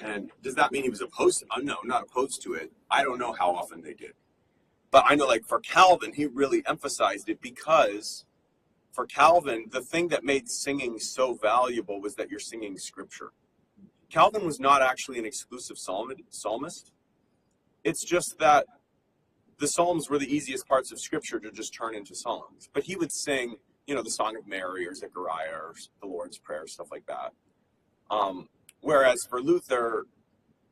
And does that mean he was opposed? No, not opposed to it. I don't know how often they did, but I know for Calvin, he really emphasized it because for Calvin, the thing that made singing so valuable was that you're singing Scripture. Calvin was not actually an exclusive psalmist. It's just that the Psalms were the easiest parts of Scripture to just turn into songs. But he would sing, the Song of Mary or Zechariah or the Lord's Prayer, stuff like that. Whereas for Luther,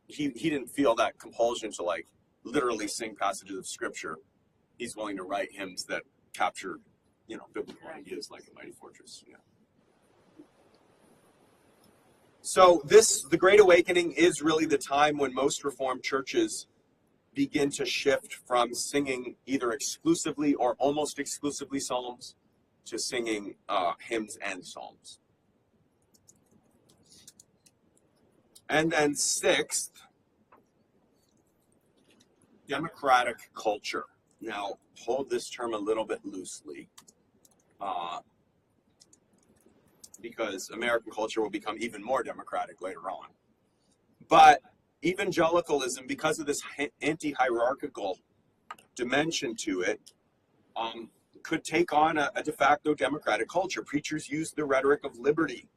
he didn't feel that compulsion to literally sing passages of Scripture. He's willing to write hymns that capture, biblical ideas like "A Mighty Fortress." Yeah. So the Great Awakening is really the time when most Reformed churches begin to shift from singing either exclusively or almost exclusively Psalms to singing hymns and psalms. And then sixth, democratic culture. Now, hold this term a little bit loosely, because American culture will become even more democratic later on. But evangelicalism, because of this anti-hierarchical dimension to it, could take on a de facto democratic culture. Preachers use the rhetoric of liberty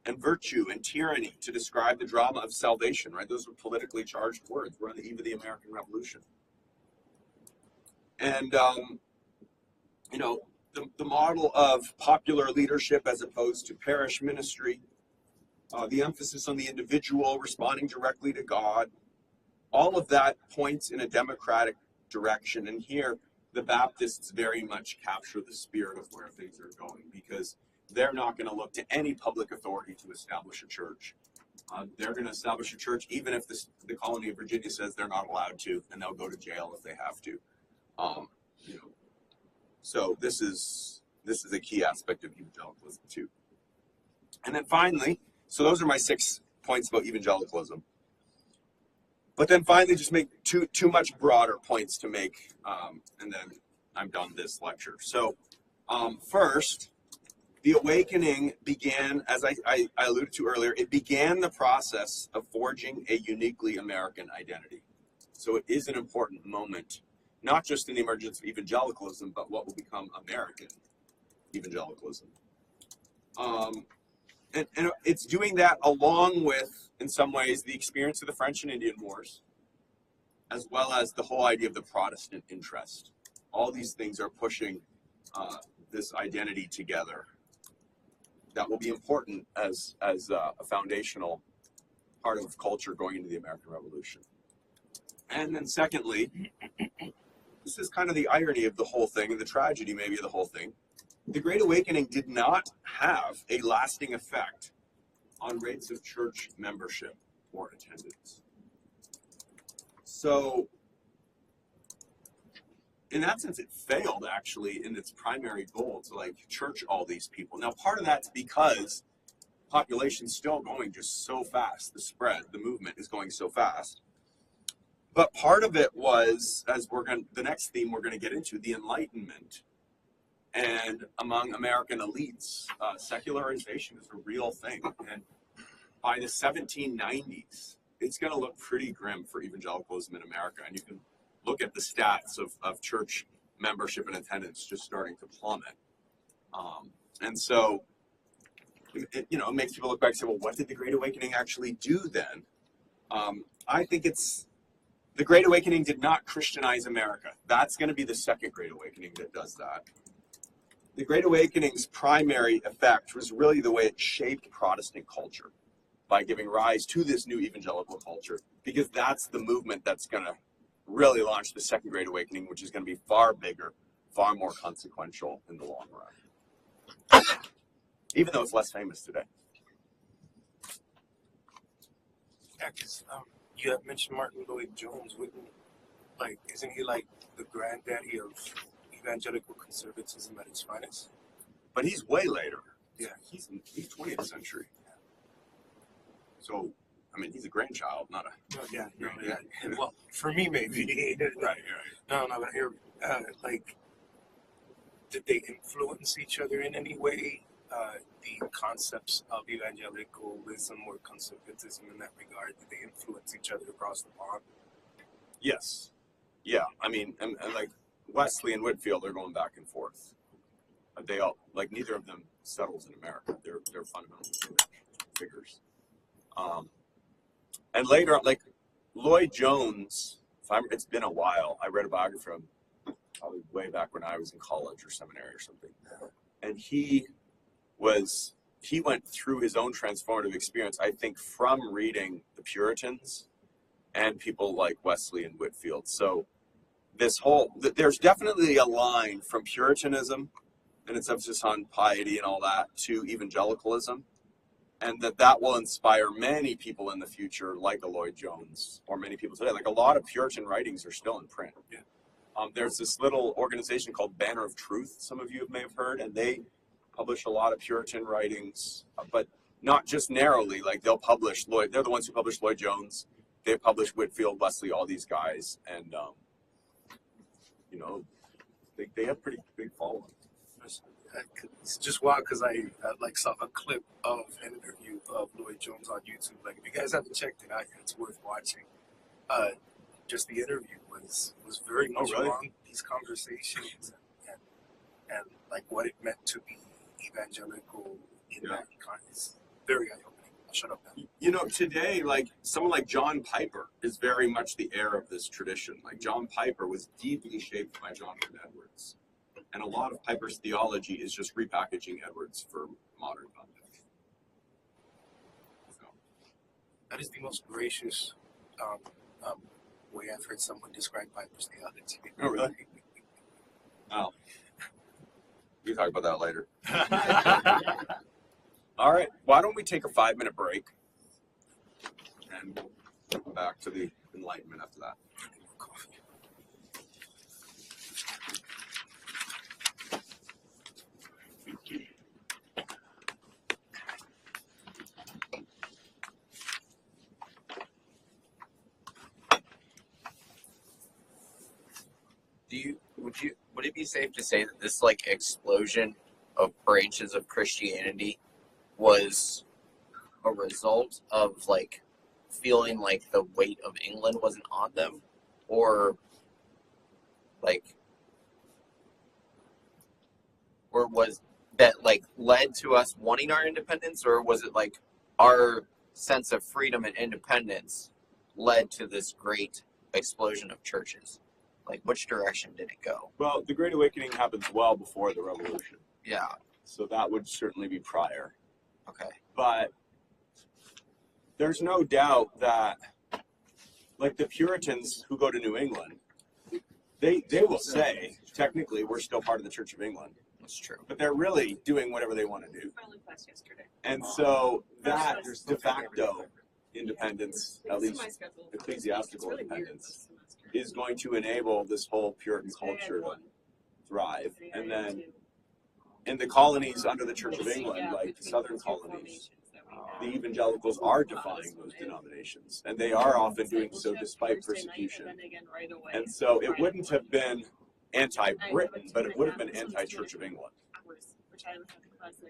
and virtue and tyranny to describe the drama of salvation, right? Those were politically charged words. We're on the eve of the American Revolution. And, the model of popular leadership as opposed to parish ministry, the emphasis on the individual responding directly to God, all of that points in a democratic direction. And here, the Baptists very much capture the spirit of where things are going, because they're not going to look to any public authority to establish a church. They're going to establish a church even if the colony of Virginia says they're not allowed to, and they'll go to jail if they have to. You know, so this is a key aspect of evangelicalism too. And then finally, so those are my 6 points about evangelicalism. But then finally, just make two much broader points to make, and then I'm done this lecture. So first, the awakening began, as I alluded to earlier, it began the process of forging a uniquely American identity. So it is an important moment, not just in the emergence of evangelicalism, but what will become American evangelicalism. And it's doing that along with, in some ways, the experience of the French and Indian Wars, as well as the whole idea of the Protestant interest. All these things are pushing this identity together. That will be important as a foundational part of culture going into the American Revolution. And then secondly, this is kind of the irony of the whole thing, and the tragedy maybe of the whole thing. The Great Awakening did not have a lasting effect on rates of church membership or attendance. So, in that sense, it failed actually in its primary goal to like church all these people. Now, part of that's because population's still going just so fast. The spread, the movement is going so fast. But part of it was, as the next theme we're going to get into, the Enlightenment. And among American elites, secularization is a real thing. And by the 1790s, it's going to look pretty grim for evangelicalism in America. And you can look at the stats of church membership and attendance just starting to plummet. And so, it makes people look back and say, well, what did the Great Awakening actually do then? I think the Great Awakening did not Christianize America. That's going to be the second Great Awakening that does that. The Great Awakening's primary effect was really the way it shaped Protestant culture by giving rise to this new evangelical culture, because that's the movement that's going to really launch the second Great Awakening, which is going to be far bigger, far more consequential in the long run, even though it's less famous today. Yeah, because you have mentioned Martin Lloyd-Jones. Isn't he like the granddaddy of evangelical conservatism at its finest? But he's way later. Yeah. He's 20th century. So, I mean, he's a grandchild, not a... Oh, yeah. Well, for me, maybe. Right. No, but here, did they influence each other in any way? The concepts of evangelicalism or conservatism in that regard, did they influence each other across the pond? Yes. Yeah, I mean, and like Wesley and Whitefield are going back and forth. They all, like, neither of them settles in America. They're fundamental figures. And later, like Lloyd-Jones, it's been a while. I read a biography of him probably way back when I was in college or seminary or something. And he went through his own transformative experience, I think, from reading the Puritans and people like Wesley and Whitefield. So there's definitely a line from Puritanism and its emphasis on piety and all that to evangelicalism, and that will inspire many people in the future, like a Lloyd-Jones, or many people today. Like, a lot of Puritan writings are still in print. Yeah. There's this little organization called Banner of Truth, some of you may have heard, and they publish a lot of Puritan writings, but not just narrowly. Like, they'll publish they're the ones who published Lloyd-Jones. They published Whitefield, Wesley, all these guys, and they have pretty big following. It's just wild because I saw a clip of an interview of Lloyd-Jones on YouTube. Like, if you guys haven't checked it out, it's worth watching. Just the interview was very much along these conversations and like what it meant to be evangelical in that context. Very eye-opening. I'll shut up now. Today, like, someone like John Piper is very much the heir of this tradition. Like, John Piper was deeply shaped by Jonathan Edwards. And a lot of Piper's theology is just repackaging Edwards for modern context. So, That is the most gracious way I've heard someone describe Piper's theology. oh, really? Oh. We can talk about that later. All right. Why don't we take a 5-minute break? And we'll come back to the Enlightenment after that. Would it be safe to say that this like explosion of branches of Christianity was a result of like feeling like the weight of England wasn't on them, or was that like led to us wanting our independence, or was it like our sense of freedom and independence led to this great explosion of churches? Like, which direction did it go? Well, the Great Awakening happens well before the Revolution. Yeah. So that would certainly be prior. Okay. But there's no doubt that, like the Puritans who go to New England, they will say, technically, we're still part of the Church of England. That's true. But they're really doing whatever they want to do. Finally class yesterday. And so that de facto independence, at least My schedule. ecclesiastical It's really weird independence, this semester. is going to enable this whole Puritan I had culture to one. thrive. I And had then two. in the colonies under the Church of We'll see, England, yeah, like the between southern two colonies, formations that we had. the evangelicals are defying those denominations. And they are often doing so despite persecution. And so it wouldn't have been anti-Britain, but it would have been anti-Church of England.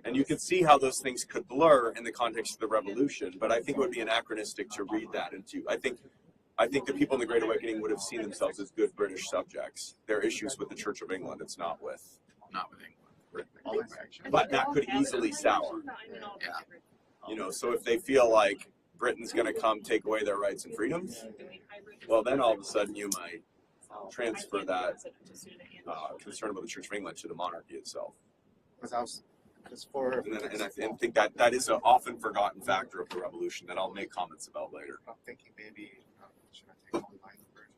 And you can see how those things could blur in the context of the Revolution, but I think it would be anachronistic to read that into. I think the people in the Great Awakening would have seen themselves as good British subjects. Their issues with the Church of England, it's not with England. But that could easily sour. You know, so if they feel like Britain's going to come take away their rights and freedoms, well, then all of a sudden you might transfer that concern about the Church of England to the monarchy itself. Because for And I think that is an often forgotten factor of the Revolution that I'll make comments about later. I'm thinking maybe should I take online version?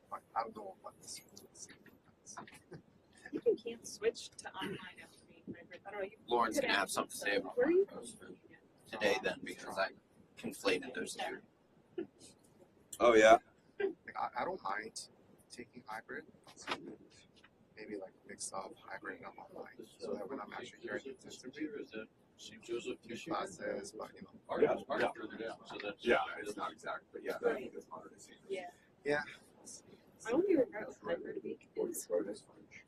But I don't know what this is. I think you can't switch to online after being hybrid. I don't know. Lauren's gonna have something to say about Where are you? today then, because I conflated those two. Oh yeah. Like, I don't mind taking hybrid. Maybe like mix up hybrid and online, so that when I'm actually hearing intensively, St. Joseph two classes, but you know. Yeah, further down. So that's It's not exact, but yeah, I think it's modernization. Yeah. Yeah. I only regret with hybrid week is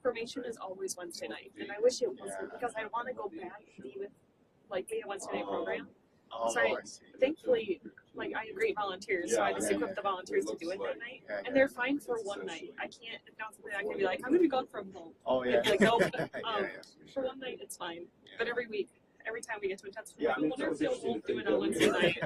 formation is always Wednesday night, and I wish it wasn't because I want to go back and be with like be a Wednesday night program. Oh, Sorry. I see. Thankfully, like I have great volunteers, so I just equip the volunteers to do it that night, Yeah, and they're fine for one night. I can't. It's not something I can be like I'm gonna be gone from home. Oh yeah. Like nope. Yeah, yeah, For one night, it's fine. But every week, every time we get to intensive, Yeah, I wonder if they won't do it on Wednesday night.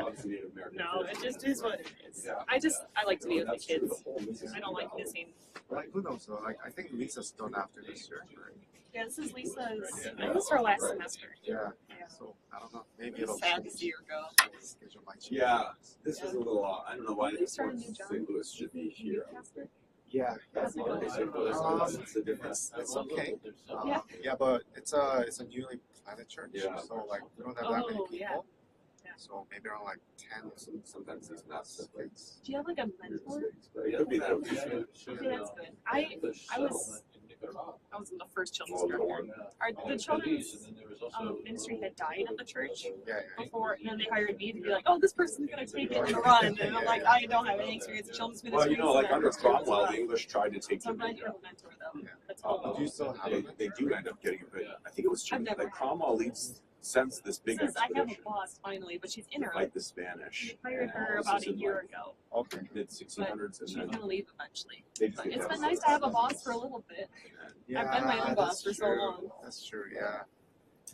No, it just is what it is. Yeah. I like to be with the That's kids. true. I don't like missing. Like who knows though? Like I think Lisa's done after this year. Right? Yeah, this is Lisa's. I think this is her last semester. Yeah. Yeah. So I don't know. Maybe it'll Sad to see her go. schedule my change. Yeah, this is a little odd. I don't know why You started New St. Louis should be here. Newcastle? Yeah. That's not okay. St. Louis, it's a difference. It's okay. Yeah. Yeah, but it's a newly planted church. Yeah. So like we don't have that many Oh, people. yeah. Yeah. So maybe around like 10 Sometimes it's not siblings. Do you have like a mentor? It could be that. Yeah, that's good. I was in the first children's program. The children's ministry had died at the church Yeah. before, and then they hired me to be like, "Oh, this person's gonna take it and run." And I'm like, "I don't have any experience in children's ministry." Well, you know, like under Cromwell, the English tried to take So I'm them. glad you have a mentor though. Yeah. That's all. Do you still have They, it? they do end up getting a bit. I think it was I've never like Cromwell sends this big Says I have a expedition boss finally, but she's to interim. fight the Spanish. We hired her This about is a in, year like, ago, Okay. Mid 1600s, she's and then gonna leave eventually. they just But get it's down been to nice to have a boss for a little bit. Yeah, I've been my own boss that's for so true. long. That's true. Yeah. In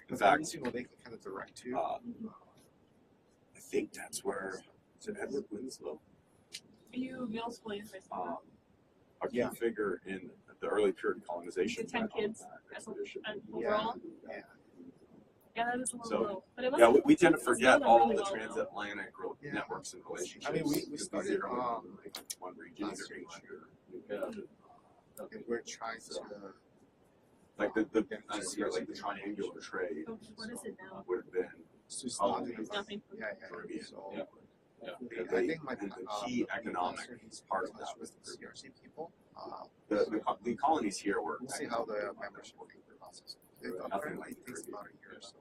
Because fact, at least you know they can kind of direct you. I think that's where it's Edward Winslow, Are you middle school and high school? a key Yeah. figure in the early Puritan colonization. The 10 went on kids that as a- expedition. overall. Yeah. Yeah, that is a little So, low. But it was Yeah, we tend to it was forget done all really the well, though. transatlantic Yeah. networks and relationships. I mean, we because started, these are only like one region last either year, each year. Yeah. And we're trying to. Like like the triangular trade So what is it now? would have been So it's not doing It's nothing. Yeah, yeah. Caribbean. So, Yeah. Yeah. And I think my the key economic pastor, he's part of in touch that was with the CRC people. the colonies here were. We'll see how the membership process. It apparently takes about a year or so.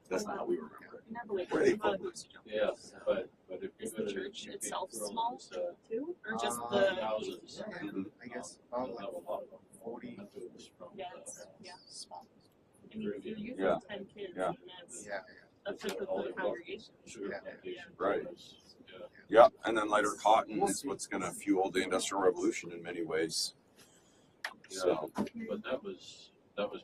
That's not how we remember it. You never like Where they about focus. Yeah, but if Is you're the gonna- church if you itself throw small this, too, or just Uh, the houses, Yeah, Mhm. I guess they'll about like have a lot of them. 40 From Yeah, the- it's- yeah. small. I mean, if you're using Yeah. 10 kids, Yeah. and that's Yeah, a fifth of the congregation. Sugar Yeah. plantation. Right. Yeah. Yeah, and then later cotton is what's going to fuel the Industrial Revolution in many ways. So, But that was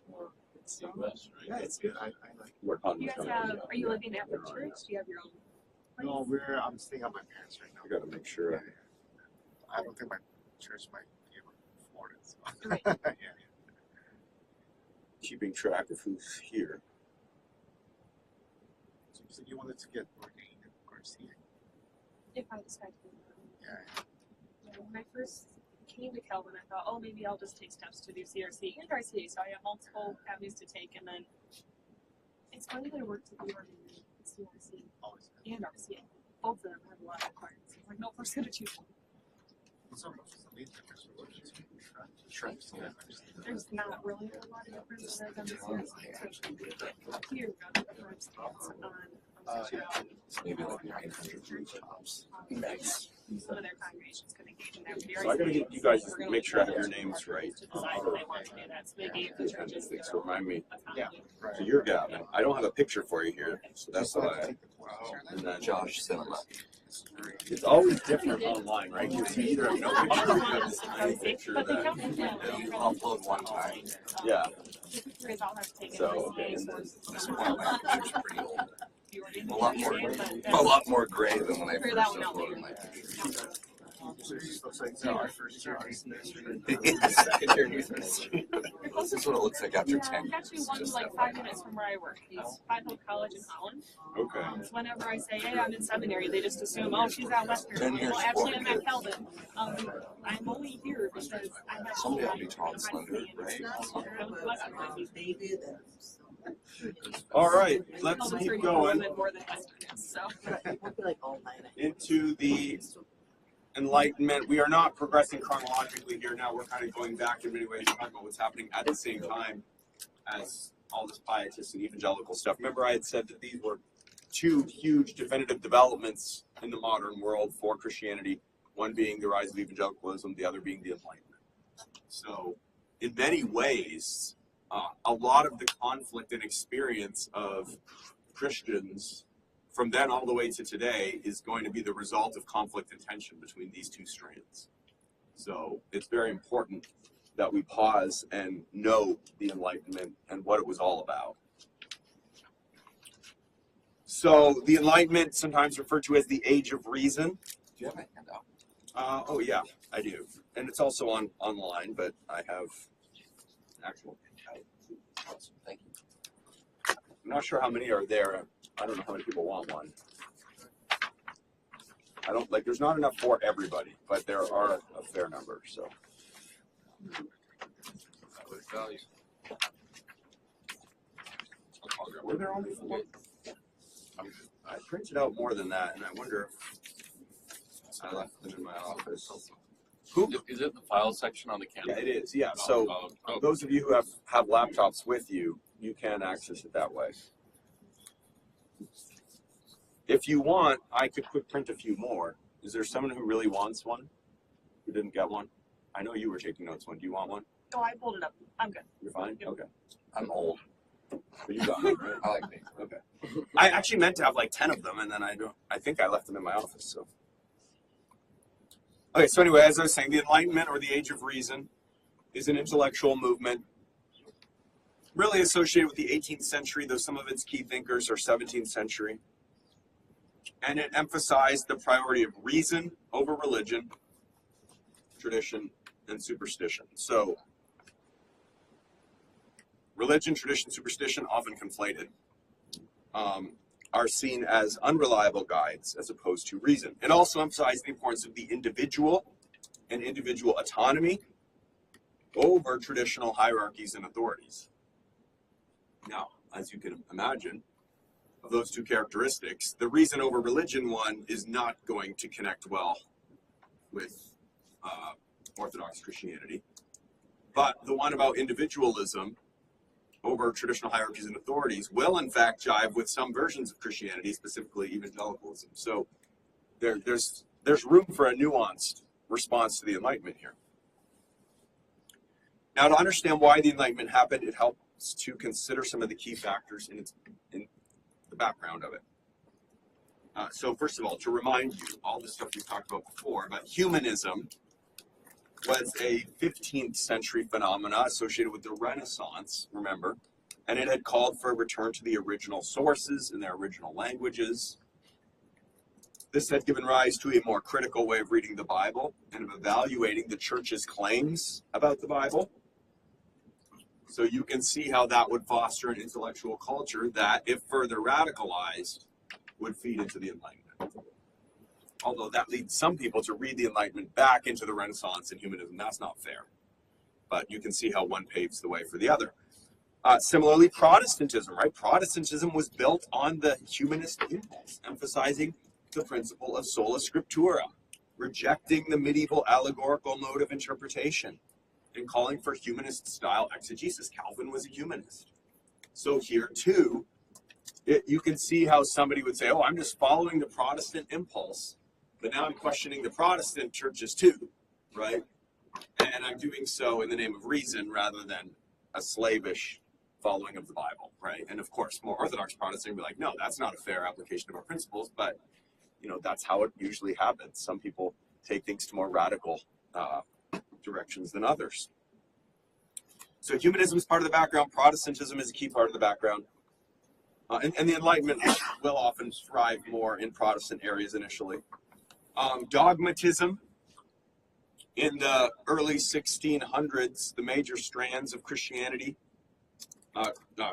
more the West, right? yeah, it's good. I like. where cotton You was guys coming have, from. are you living at the church? Do you have your own place? No, I'm staying at my parents right now. You got to make sure. Yeah, yeah. I don't think my church might be able to afford it. So. Right. Yeah. Keeping track of who's here. So you said you wanted to get ordained in Garcia. If I decide to. Yeah. When I first came to Calvin, I thought, oh, maybe I'll just take steps to do CRC and RCA. So I have multiple avenues to take, and then it's funny that I work to be ordained in CRC Always. and RCA. Both of them have a lot of requirements. I'm like, no, we're just gonna choose one. So much is the lead difference with Shrek. Yeah. There's not really a lot of difference other than the CRC. Here, we got the difference on sexuality. Maybe like 900 tops. Nice. Some of their congregations could engage in that. So I got to get you guys to make sure I have your names right. To decide if they want to do that. So they gave the churches their So remind me. autonomy. So you're Gavin. I don't have a picture for you here, so that's So why. take the course here And then? then Josh Cinema. it's always different online, right? You either have no picture or you have this tiny picture But they that. count it down. You upload one time. Yeah. The pictures all have to take So, it as This one, my picture's pretty old. you already A lot more, understand, a lot more gray than when I Figure first that one out uploaded later. my picture. So this looks like our first year ministry. Second year youth ministry. This is what it looks like after Yeah, 10 I'm years. actually one Just like 5 minutes from where I work. He's Five Oak College in Holland. Okay. So whenever I say, hey, I'm in seminary, they just assume, oh, she's at Western. 10 years Well, actually, I'm forward. at Calvin. I'm only here because I have Someday I'll be Tom Slender, right? They did that. All right, let's Calvin's keep pretty going cool, more than Western is, so. I feel like all night. into the Enlightenment. We are not progressing chronologically here now. We're kind of going back in many ways, talking about what's happening at the same time as all this pietist and evangelical stuff. Remember, I had said that these were two huge definitive developments in the modern world for Christianity, one being the rise of evangelicalism, the other being the Enlightenment. So, in many ways, a lot of the conflict and experience of Christians from then all the way to today is going to be the result of conflict and tension between these two strands. So it's very important that we pause and know the Enlightenment and what it was all about. So the Enlightenment, sometimes referred to as the Age of Reason. Do you have a handout? Oh yeah, I do. And it's also online, but I have an actual handout. Awesome, thank you. I'm not sure how many are there. I don't know how many people want one. I don't like. There's not enough for everybody, but there are a fair number. So were there only 4? I printed out more than that, and I wonder if I left them in my office. Who? Is it in the file section on the camera? Yeah, it is. Yeah. So those of you who have laptops with you, you can access it that way. If you want, I could quick print a few more. Is there someone who really wants one? Who didn't get one? I know you were taking notes one. Do you want one? Oh, I pulled it up. I'm good. You're fine? Okay. I'm old. But you got one, right? I like me. Okay. I actually meant to have like 10 of them, and then I think I left them in my office, so. Okay, so anyway, as I was saying, the Enlightenment, or the Age of Reason, is an intellectual movement really associated with the 18th century, though some of its key thinkers are 17th century. And it emphasized the priority of reason over religion, tradition, and superstition. So religion, tradition, superstition, often conflated, are seen as unreliable guides as opposed to reason. It also emphasizes the importance of the individual and individual autonomy over traditional hierarchies and authorities. Now, as you can imagine, of those two characteristics, the reason over religion one is not going to connect well with Orthodox Christianity. But the one about individualism over traditional hierarchies and authorities will in fact jive with some versions of Christianity, specifically evangelicalism. So there's room for a nuanced response to the Enlightenment here. Now, to understand why the Enlightenment happened, it helps to consider some of the key factors in the background of it. So first of all, to remind you, all the stuff we talked about before, but humanism was a 15th century phenomena associated with the Renaissance, remember, and it had called for a return to the original sources in their original languages. This had given rise to a more critical way of reading the Bible and of evaluating the church's claims about the Bible. So you can see how that would foster an intellectual culture that, if further radicalized, would feed into the Enlightenment. Although that leads some people to read the Enlightenment back into the Renaissance and humanism. That's not fair. But you can see how one paves the way for the other. Similarly, Protestantism, right? Protestantism was built on the humanist impulse, emphasizing the principle of sola scriptura, rejecting the medieval allegorical mode of interpretation, and calling for humanist-style exegesis. Calvin was a humanist. So here, too, you can see how somebody would say, oh, I'm just following the Protestant impulse, but now I'm questioning the Protestant churches too, right? And I'm doing so in the name of reason rather than a slavish following of the Bible, right? And of course, more Orthodox Protestants would be like, no, that's not a fair application of our principles, but that's how it usually happens. Some people take things to more radical directions than others. So humanism is part of the background. Protestantism is a key part of the background. And the Enlightenment will often thrive more in Protestant areas initially. Dogmatism. In the early 1600s, the major strands of Christianity,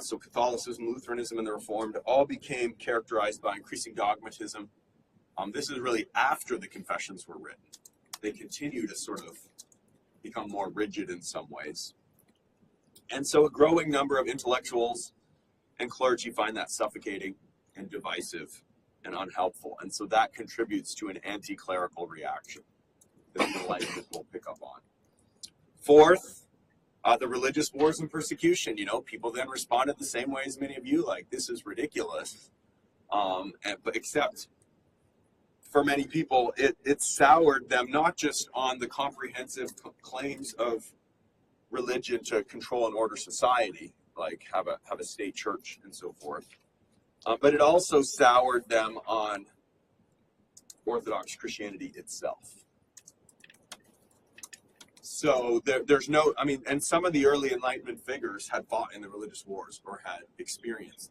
so Catholicism, Lutheranism, and the Reformed, all became characterized by increasing dogmatism. This is really after the Confessions were written. They continue to sort of become more rigid in some ways. And so a growing number of intellectuals and clergy find that suffocating and divisive and unhelpful. And so that contributes to an anti-clerical reaction that the Enlightenment will pick up on. Fourth, the religious wars and persecution. People then responded the same way as many of you, like, this is ridiculous. But except for many people, it soured them not just on the comprehensive claims of religion to control and order society, like have a state church and so forth, but it also soured them on Orthodox Christianity itself. So there's no, and some of the early Enlightenment figures had fought in the religious wars or had experienced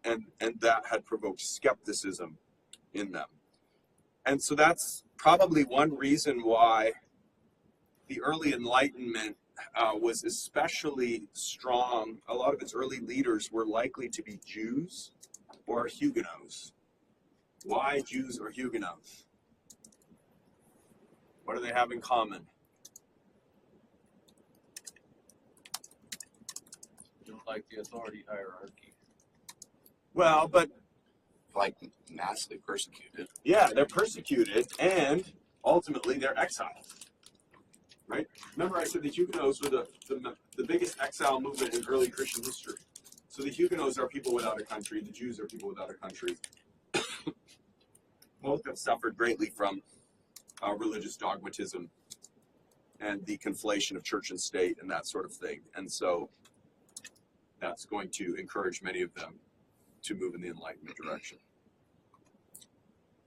them, and that had provoked skepticism in them. And so that's probably one reason why the early Enlightenment was especially strong. A lot of its early leaders were likely to be Jews or Huguenots. Why Jews or Huguenots? What do they have in common? Don't like the authority hierarchy. Well, but Like massively persecuted. yeah, they're persecuted and ultimately they're exiled. Right? Remember I said the Huguenots were the biggest exile movement in early Christian history. So the Huguenots are people without a country. The Jews are people without a country. Both have suffered greatly from religious dogmatism and the conflation of church and state and that sort of thing. And so that's going to encourage many of them to move in the Enlightenment direction.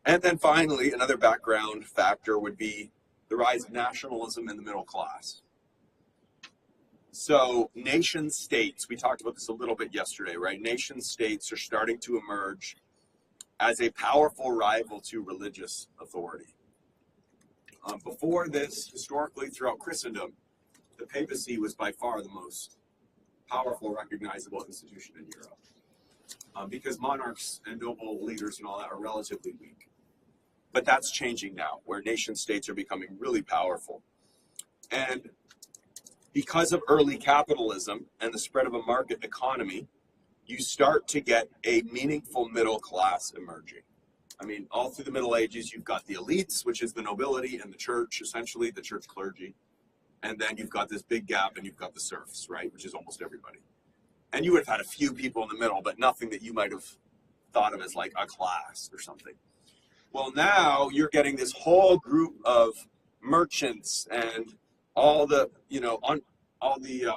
And then finally, another background factor would be the rise of nationalism in the middle class. So nation states, we talked about this a little bit yesterday, right? Nation states are starting to emerge as a powerful rival to religious authority. Before this, historically throughout Christendom, the papacy was by far the most powerful, recognizable institution in Europe. Because monarchs and noble leaders and all that are relatively weak. But that's changing now, where nation states are becoming really powerful. And because of early capitalism and the spread of a market economy, you start to get a meaningful middle class emerging. I mean, all through the Middle Ages, you've got the elites, which is the nobility and the church, essentially, the church clergy. And then you've got this big gap and you've got the serfs, right, which is almost everybody. And you would have had a few people in the middle, but nothing that you might have thought of as like a class or something. Well, now you're getting this whole group of merchants and all the,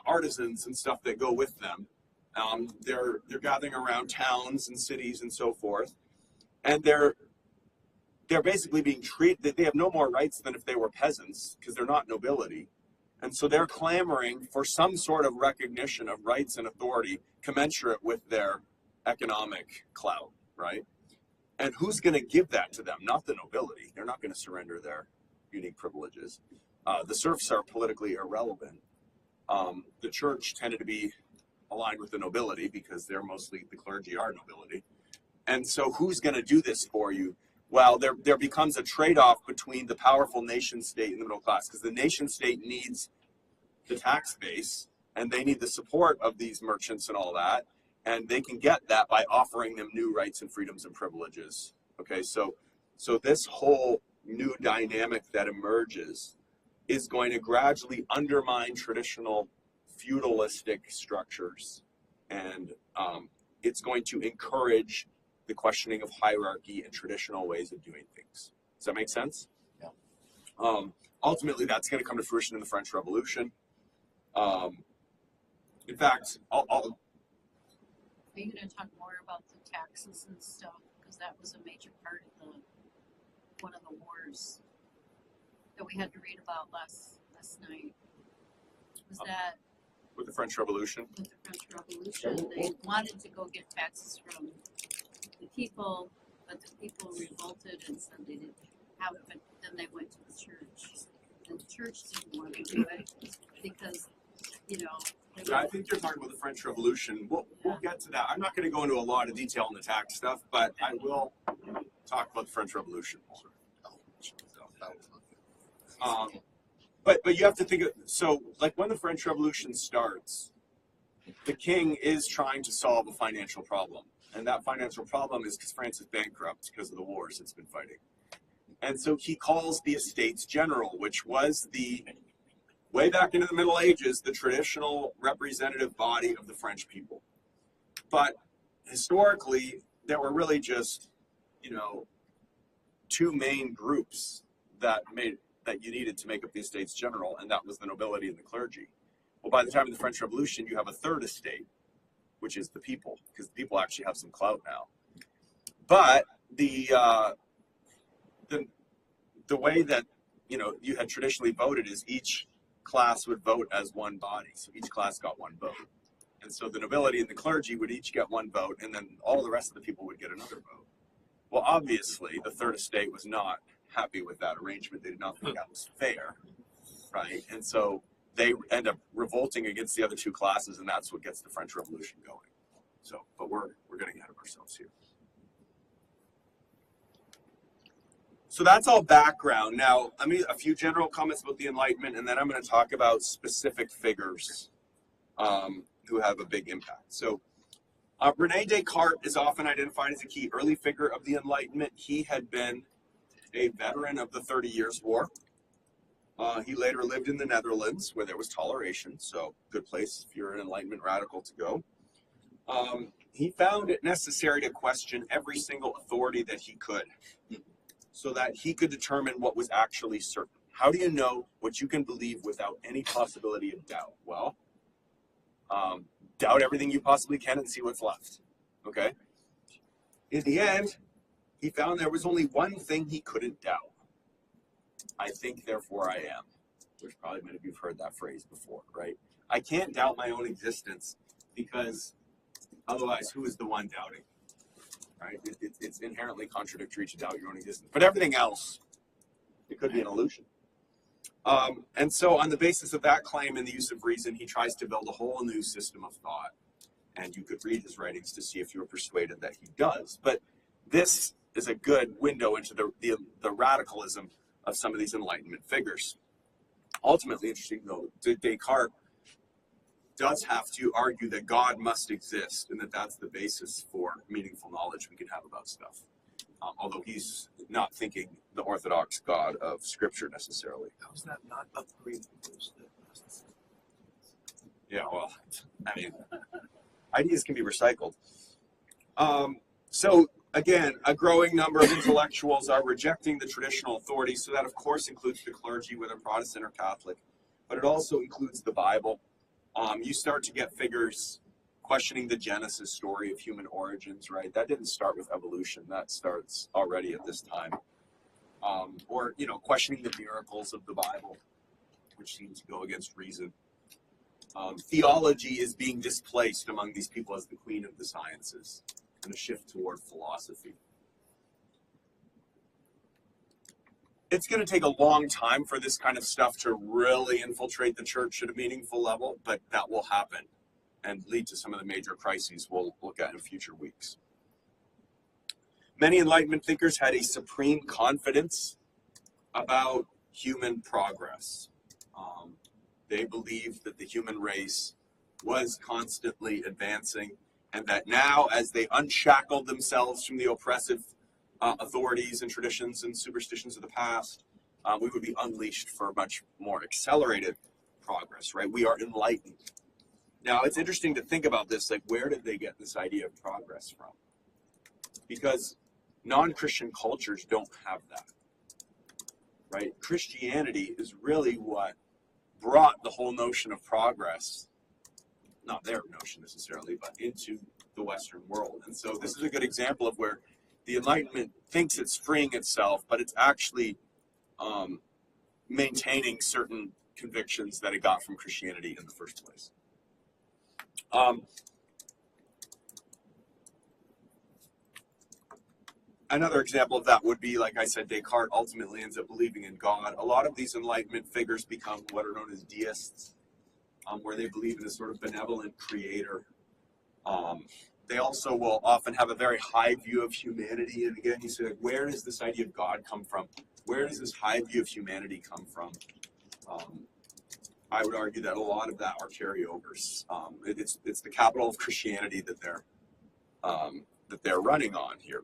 artisans and stuff that go with them. They're gathering around towns and cities and so forth, and they're basically being treated. They have no more rights than if they were peasants because they're not nobility, and so they're clamoring for some sort of recognition of rights and authority commensurate with their economic clout, right? And who's going to give that to them? Not the nobility. They're not going to surrender their unique privileges. The serfs are politically irrelevant. The church tended to be aligned with the nobility because they're mostly, the clergy are nobility. And so who's going to do this for you? Well, there becomes a trade-off between the powerful nation state and the middle class, because the nation state needs the tax base and they need the support of these merchants and all that. And they can get that by offering them new rights and freedoms and privileges. Okay, so this whole new dynamic that emerges is going to gradually undermine traditional feudalistic structures, and it's going to encourage the questioning of hierarchy and traditional ways of doing things. Does that make sense? Yeah. Ultimately, that's going to come to fruition in the French Revolution. In fact, Are you going to talk more about the taxes and stuff? Because that was a major part of one of the wars that we had to read about last night. Was that with the French Revolution? with the French Revolution? They wanted to go get taxes from the people, but the people revolted and said they didn't have it. But then they went to the church, and the church didn't want to do it because, they Yeah, I think you're talking about the French Revolution. We'll get to that. I'm not going to go into a lot of detail on the tax stuff, but I will talk about the French Revolution more. But you have to think of, so like when the French Revolution starts, the king is trying to solve a financial problem. And that financial problem is because France is bankrupt because of the wars it's been fighting. And so he calls the Estates General, which was way back into the Middle Ages, the traditional representative body of the French people. But historically, there were really just, two main groups that you needed to make up the Estates General, and that was the nobility and the clergy. Well, by the time of the French Revolution, you have a third estate, which is the people, because the people actually have some clout now. But the way that you had traditionally voted is each class would vote as one body, so each class got one vote, and so the nobility and the clergy would each get one vote, and then all the rest of the people would get another vote. Well, obviously, the third estate was not happy with that arrangement. They did not think that was fair, right? And so they end up revolting against the other two classes, and that's what gets the French Revolution going. So, but we're getting ahead of ourselves here. So that's all background. Now, a few general comments about the Enlightenment, and then I'm going to talk about specific figures who have a big impact. So René Descartes is often identified as a key early figure of the Enlightenment. He had been a veteran of the 30 Years' War. He later lived in the Netherlands, where there was toleration, so good place if you're an Enlightenment radical to go. He found it necessary to question every single authority that he could, so that he could determine what was actually certain. How do you know what you can believe without any possibility of doubt? Well, doubt everything you possibly can and see what's left, okay? In the end, he found there was only one thing he couldn't doubt. I think, therefore I am. Which probably many of you have heard that phrase before, right? I can't doubt my own existence because otherwise who is the one doubting? Right? It's inherently contradictory to doubt your own existence. But everything else, it could be an illusion. And so on the basis of that claim and the use of reason, he tries to build a whole new system of thought. And you could read his writings to see if you were persuaded that he does. But this is a good window into the radicalism of some of these Enlightenment figures. Ultimately, interesting though, Descartes does have to argue that God must exist and that that's the basis for meaningful knowledge we can have about stuff. Although he's not thinking the orthodox God of Scripture necessarily. How is that not upgraded? Yeah, well, I mean, ideas can be recycled. So again, a growing number of intellectuals are rejecting the traditional authority. So that, of course, includes the clergy, whether Protestant or Catholic, but it also includes the Bible. You start to get figures questioning the Genesis story of human origins, right? That didn't start with evolution. That starts already at this time. Or, questioning the miracles of the Bible, which seem to go against reason. Theology is being displaced among these people as the queen of the sciences, and a shift toward philosophy. It's going to take a long time for this kind of stuff to really infiltrate the church at a meaningful level, but that will happen and lead to some of the major crises we'll look at in future weeks. Many Enlightenment thinkers had a supreme confidence about human progress. They believed that the human race was constantly advancing, and that now, as they unshackled themselves from the oppressive authorities and traditions and superstitions of the past, we would be unleashed for much more accelerated progress, right? We are enlightened. Now, it's interesting to think about this, like, where did they get this idea of progress from? Because non-Christian cultures don't have that, right? Christianity is really what brought the whole notion of progress, not their notion necessarily, but into the Western world. And so this is a good example of where the Enlightenment thinks it's freeing itself, but it's actually maintaining certain convictions that it got from Christianity in the first place. Another example of that would be, like I said, Descartes ultimately ends up believing in God. A lot of these Enlightenment figures become what are known as deists, where they believe in a sort of benevolent creator. They also will often have a very high view of humanity. And again, you say, like, where does this idea of God come from? Where does this high view of humanity come from? I would argue that a lot of that are carryovers. It's the capital of Christianity that they're running on here.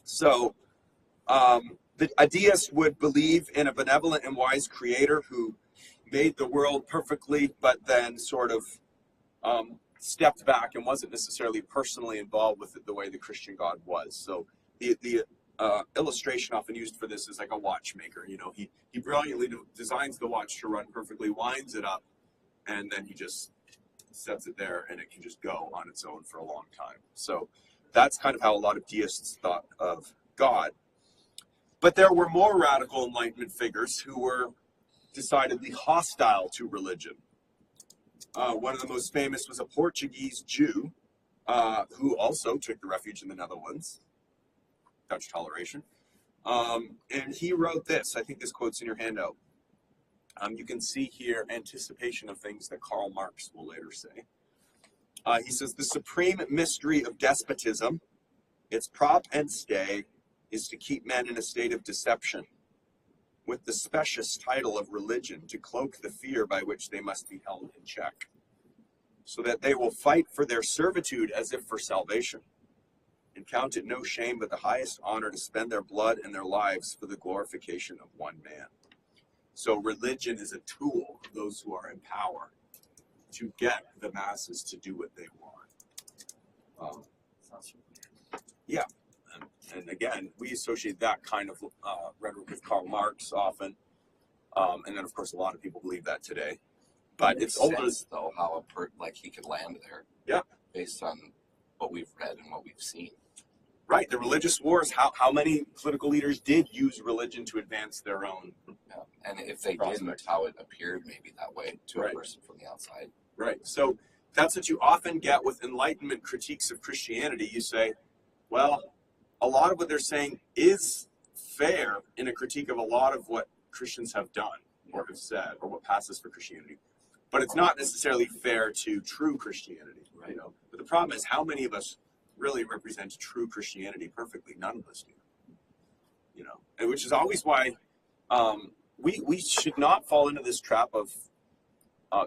So a deist would believe in a benevolent and wise creator who made the world perfectly, but then sort of stepped back and wasn't necessarily personally involved with it the way the Christian God was. So the illustration often used for this is like a watchmaker. He brilliantly designs the watch to run perfectly, winds it up, and then he just sets it there, and it can just go on its own for a long time. So that's kind of how a lot of deists thought of God. But there were more radical Enlightenment figures who were decidedly hostile to religion. One of the most famous was a Portuguese Jew who also took the refuge in the Netherlands, Dutch toleration. And he wrote this. I think this quote's in your handout. You can see here anticipation of things that Karl Marx will later say. He says, the supreme mystery of despotism, its prop and stay, is to keep men in a state of deception, with the specious title of religion to cloak the fear by which they must be held in check, so that they will fight for their servitude as if for salvation, and count it no shame but the highest honor to spend their blood and their lives for the glorification of one man. So religion is a tool of those who are in power to get the masses to do what they want. Yeah, and again, we associate that kind of rhetoric with Karl Marx often, and then of course a lot of people believe that today. But it's older, though, how he could land there. Yeah, based on what we've read and what we've seen. Right, the religious wars. How many political leaders did use religion to advance their own? Yeah. And if they didn't, how it appeared maybe that way to a person from the outside. Right. So that's what you often get with Enlightenment critiques of Christianity. You say, well, a lot of what they're saying is fair in a critique of a lot of what Christians have done or have said or what passes for Christianity. But it's not necessarily fair to true Christianity, you know. But the problem is, how many of us really represent true Christianity perfectly? None of us do, you know. And which is always why we should not fall into this trap of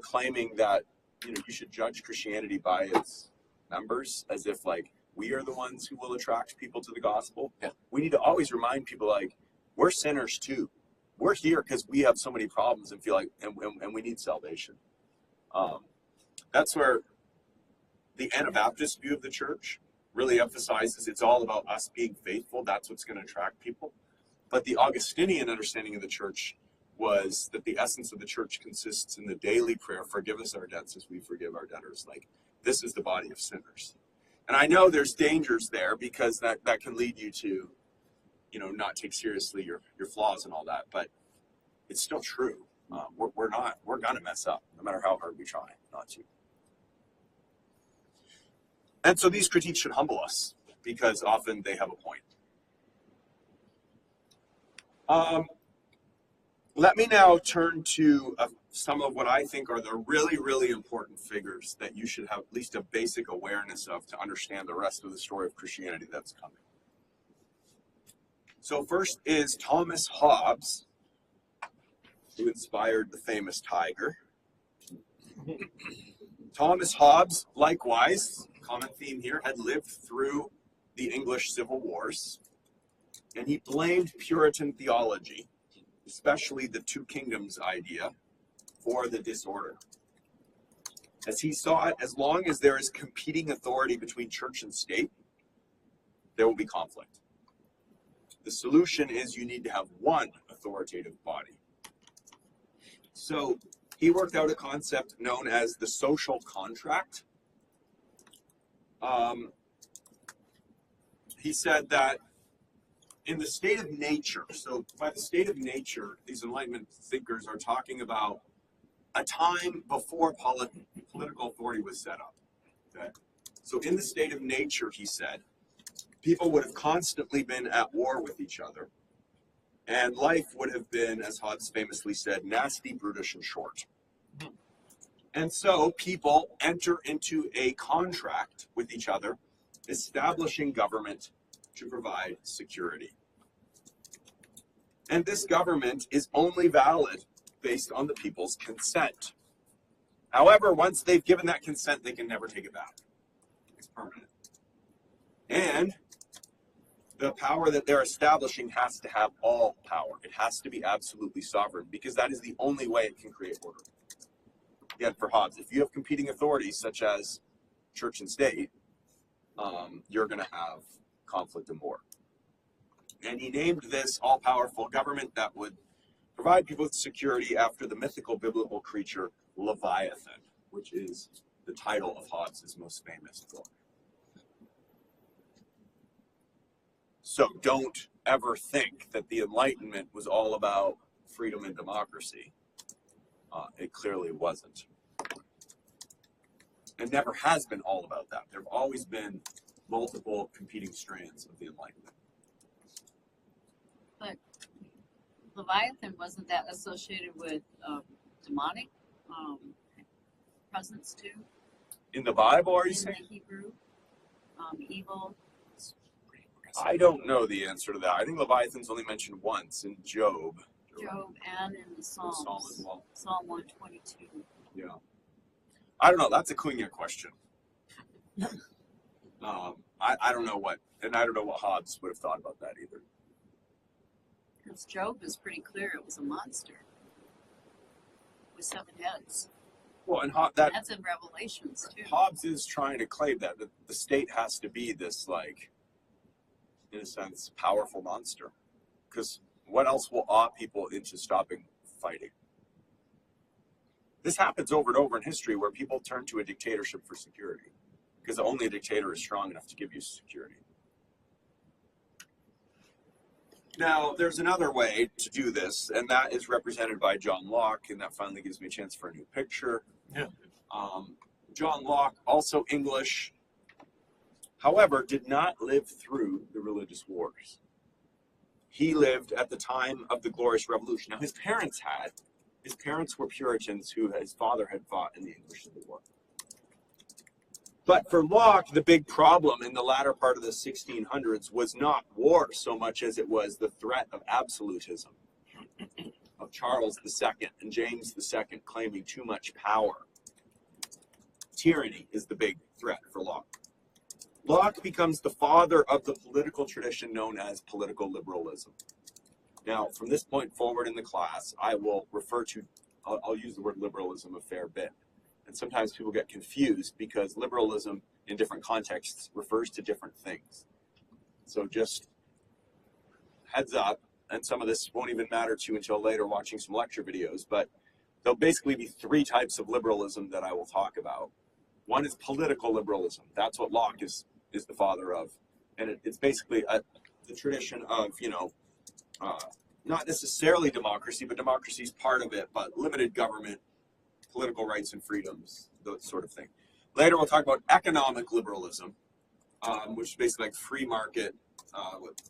claiming that, you know, you should judge Christianity by its members as if like we are the ones who will attract people to the gospel. Yeah. We need to always remind people like we're sinners too. We're here because we have so many problems and feel like and we need salvation. That's where the Anabaptist view of the church really emphasizes it's all about us being faithful. That's what's going to attract people. But the Augustinian understanding of the church was that the essence of the church consists in the daily prayer, forgive us our debts as we forgive our debtors. Like, this is the body of sinners. And I know there's dangers there because that can lead you to, you know, not take seriously your flaws and all that. But it's still true. We're going to mess up no matter how hard we try not to. And so these critiques should humble us because often they have a point. Let me now turn to some of what I think are the really, really important figures that you should have at least a basic awareness of to understand the rest of the story of Christianity that's coming. So first is Thomas Hobbes, who inspired the famous tiger. Thomas Hobbes, likewise, common theme here, had lived through the English Civil Wars, and he blamed Puritan theology, especially the two kingdoms idea, for the disorder. As he saw it, as long as there is competing authority between church and state, there will be conflict. The solution is you need to have one authoritative body. So he worked out a concept known as the social contract. He said that in the state of nature, so by the state of nature, these Enlightenment thinkers are talking about a time before political authority was set up. Okay? So in the state of nature, he said, people would have constantly been at war with each other. And life would have been, as Hobbes famously said, nasty, brutish, and short. And so people enter into a contract with each other, establishing government to provide security. And this government is only valid based on the people's consent. However, once they've given that consent, they can never take it back. It's permanent. And the power that they're establishing has to have all power. It has to be absolutely sovereign because that is the only way it can create order. Again, for Hobbes, if you have competing authorities such as church and state, you're going to have conflict and war. And he named this all-powerful government that would provide people with security after the mythical biblical creature Leviathan, which is the title of Hobbes' most famous book. So don't ever think that the Enlightenment was all about freedom and democracy. It clearly wasn't. It never has been all about that. There have always been multiple competing strands of the Enlightenment. But Leviathan, wasn't that associated with demonic presence too? In the Bible, are you In saying? the Hebrew, evil. I don't know the answer to that. I think Leviathan's only mentioned once in Job. Job and in the Psalms. Psalm as well. Psalm 122. Yeah. I don't know. That's a Klinger question. I don't know what, and I don't know what Hobbes would have thought about that either. Because Job is pretty clear it was a monster with 7 heads. Well, and That's in Revelations too. Hobbes is trying to claim that the state has to be this, like, in a sense, powerful monster. Because what else will awe people into stopping fighting? This happens over and over in history where people turn to a dictatorship for security. Because only a dictator is strong enough to give you security. Now, there's another way to do this, and that is represented by John Locke, and that finally gives me a chance for a new picture. Yeah. John Locke, also English, however, did not live through the religious wars. He lived at the time of the Glorious Revolution. Now, his parents were Puritans who his father had fought in the English Civil War. But for Locke, the big problem in the latter part of the 1600s was not war so much as it was the threat of absolutism, of Charles II and James II claiming too much power. Tyranny is the big threat for Locke. Locke becomes the father of the political tradition known as political liberalism. Now, from this point forward in the class, I will refer to, I'll use the word liberalism a fair bit. And sometimes people get confused because liberalism in different contexts refers to different things. So just heads up, and some of this won't even matter to you until later watching some lecture videos, but there'll basically be three types of liberalism that I will talk about. One is political liberalism. That's what Locke is the father of. And it's basically the tradition of, not necessarily democracy, but democracy is part of it, but limited government, political rights and freedoms, that sort of thing. Later, we'll talk about economic liberalism, which is basically like free market,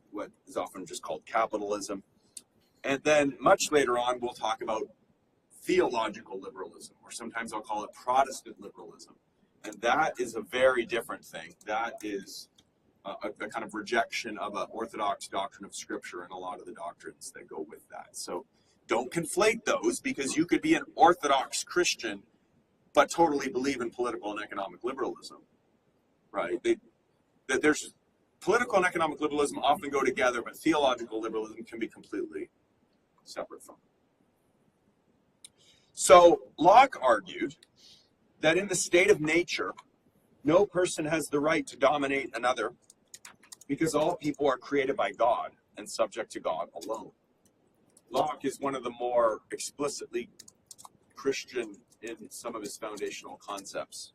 what is often just called capitalism. And then much later on, we'll talk about theological liberalism, or sometimes I'll call it Protestant liberalism. And that is a very different thing. That is a kind of rejection of an orthodox doctrine of Scripture and a lot of the doctrines that go with that. So don't conflate those, because you could be an Orthodox Christian but totally believe in political and economic liberalism, right? There's political and economic liberalism often go together, but theological liberalism can be completely separate from it. So Locke argued that in the state of nature, no person has the right to dominate another, because all people are created by God and subject to God alone. Locke is one of the more explicitly Christian in some of his foundational concepts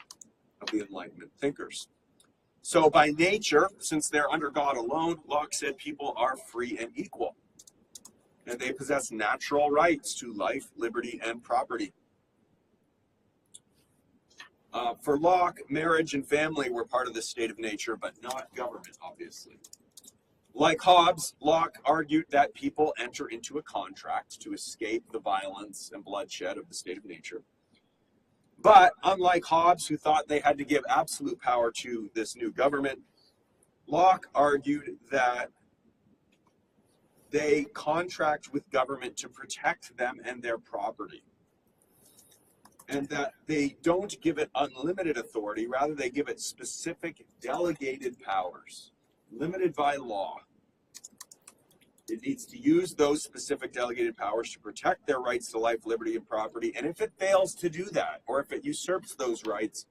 of the Enlightenment thinkers. So by nature, since they're under God alone, Locke said people are free and equal, and they possess natural rights to life, liberty, and property. For Locke, marriage and family were part of the state of nature, but not government, obviously. Like Hobbes, Locke argued that people enter into a contract to escape the violence and bloodshed of the state of nature. But unlike Hobbes, who thought they had to give absolute power to this new government, Locke argued that they contract with government to protect them and their property, and that they don't give it unlimited authority, rather they give it specific delegated powers, limited by law. It needs to use those specific delegated powers to protect their rights to life, liberty, and property. And if it fails to do that, or if it usurps those rights,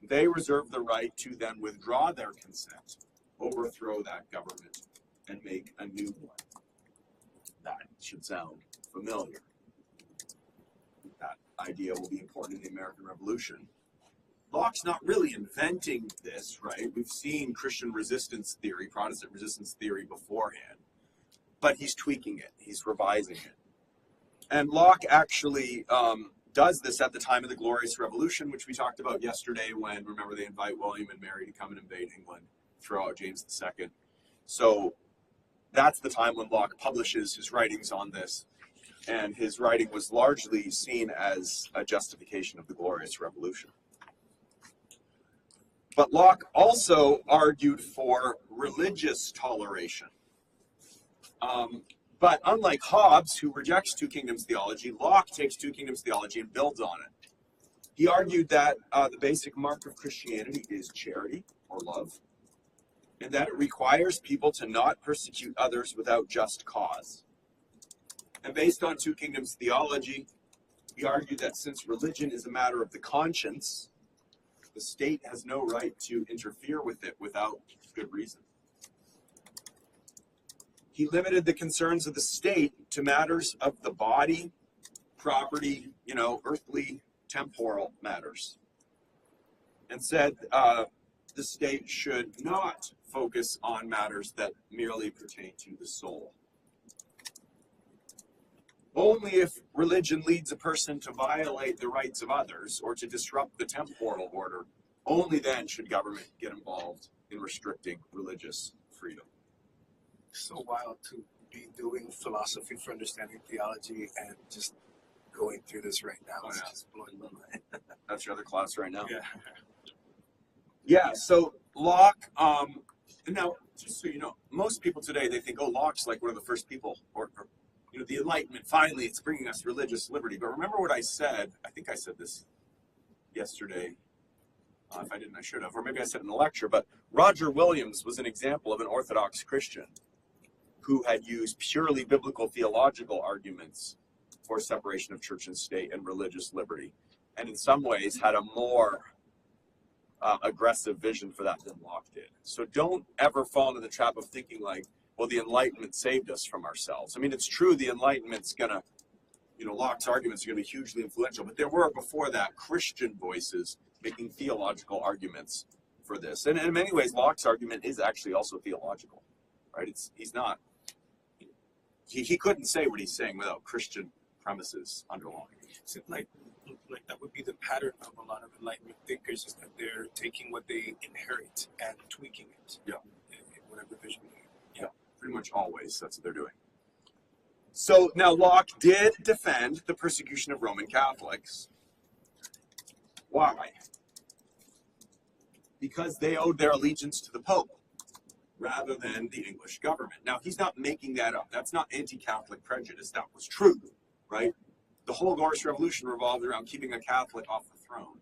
they reserve the right to then withdraw their consent, overthrow that government, and make a new one. That should sound familiar. That idea will be important in the American Revolution. Locke's not really inventing this, right? We've seen Christian resistance theory, Protestant resistance theory beforehand. But he's tweaking it, he's revising it. And Locke actually does this at the time of the Glorious Revolution, which we talked about yesterday when, remember, they invite William and Mary to come and invade England, throw out James II. So that's the time when Locke publishes his writings on this. And his writing was largely seen as a justification of the Glorious Revolution. But Locke also argued for religious toleration. But unlike Hobbes, who rejects two kingdoms theology, Locke takes two kingdoms theology and builds on it. He argued that the basic mark of Christianity is charity, or love, and that it requires people to not persecute others without just cause. And based on two kingdoms theology, he argued that since religion is a matter of the conscience, the state has no right to interfere with it without good reason. He limited the concerns of the state to matters of the body, property, earthly, temporal matters, and said the state should not focus on matters that merely pertain to the soul. Only if religion leads a person to violate the rights of others or to disrupt the temporal order, only then should government get involved in restricting religious freedom. So wild too. be doing philosophy for understanding theology and just going through this right now. Oh, It's yeah. just blowing my mind. That's your other class right now. Yeah. Yeah, so Locke, and now, just so you know, most people today, they think, oh, Locke's like one of the first people, or the Enlightenment, finally, it's bringing us religious liberty. But remember what I said, I think I said this yesterday. If I didn't, I should have, or maybe I said it in the lecture, but Roger Williams was an example of an Orthodox Christian who had used purely biblical theological arguments for separation of church and state and religious liberty, and in some ways had a more aggressive vision for that than Locke did. So don't ever fall into the trap of thinking like, well, the Enlightenment saved us from ourselves. I mean, it's true the Enlightenment's gonna, Locke's arguments are gonna be hugely influential, but there were before that Christian voices making theological arguments for this. And in many ways, Locke's argument is actually also theological, right? He couldn't say what he's saying without Christian premises underlying. So like that would be the pattern of a lot of Enlightenment thinkers, is that they're taking what they inherit and tweaking it. Yeah. In whatever vision they Pretty much always, that's what they're doing. So now Locke did defend the persecution of Roman Catholics. Why? Because they owed their allegiance to the Pope rather than the English government. Now, he's not making that up. That's not anti-Catholic prejudice. That was true, right? The whole Glorious Revolution revolved around keeping a Catholic off the throne.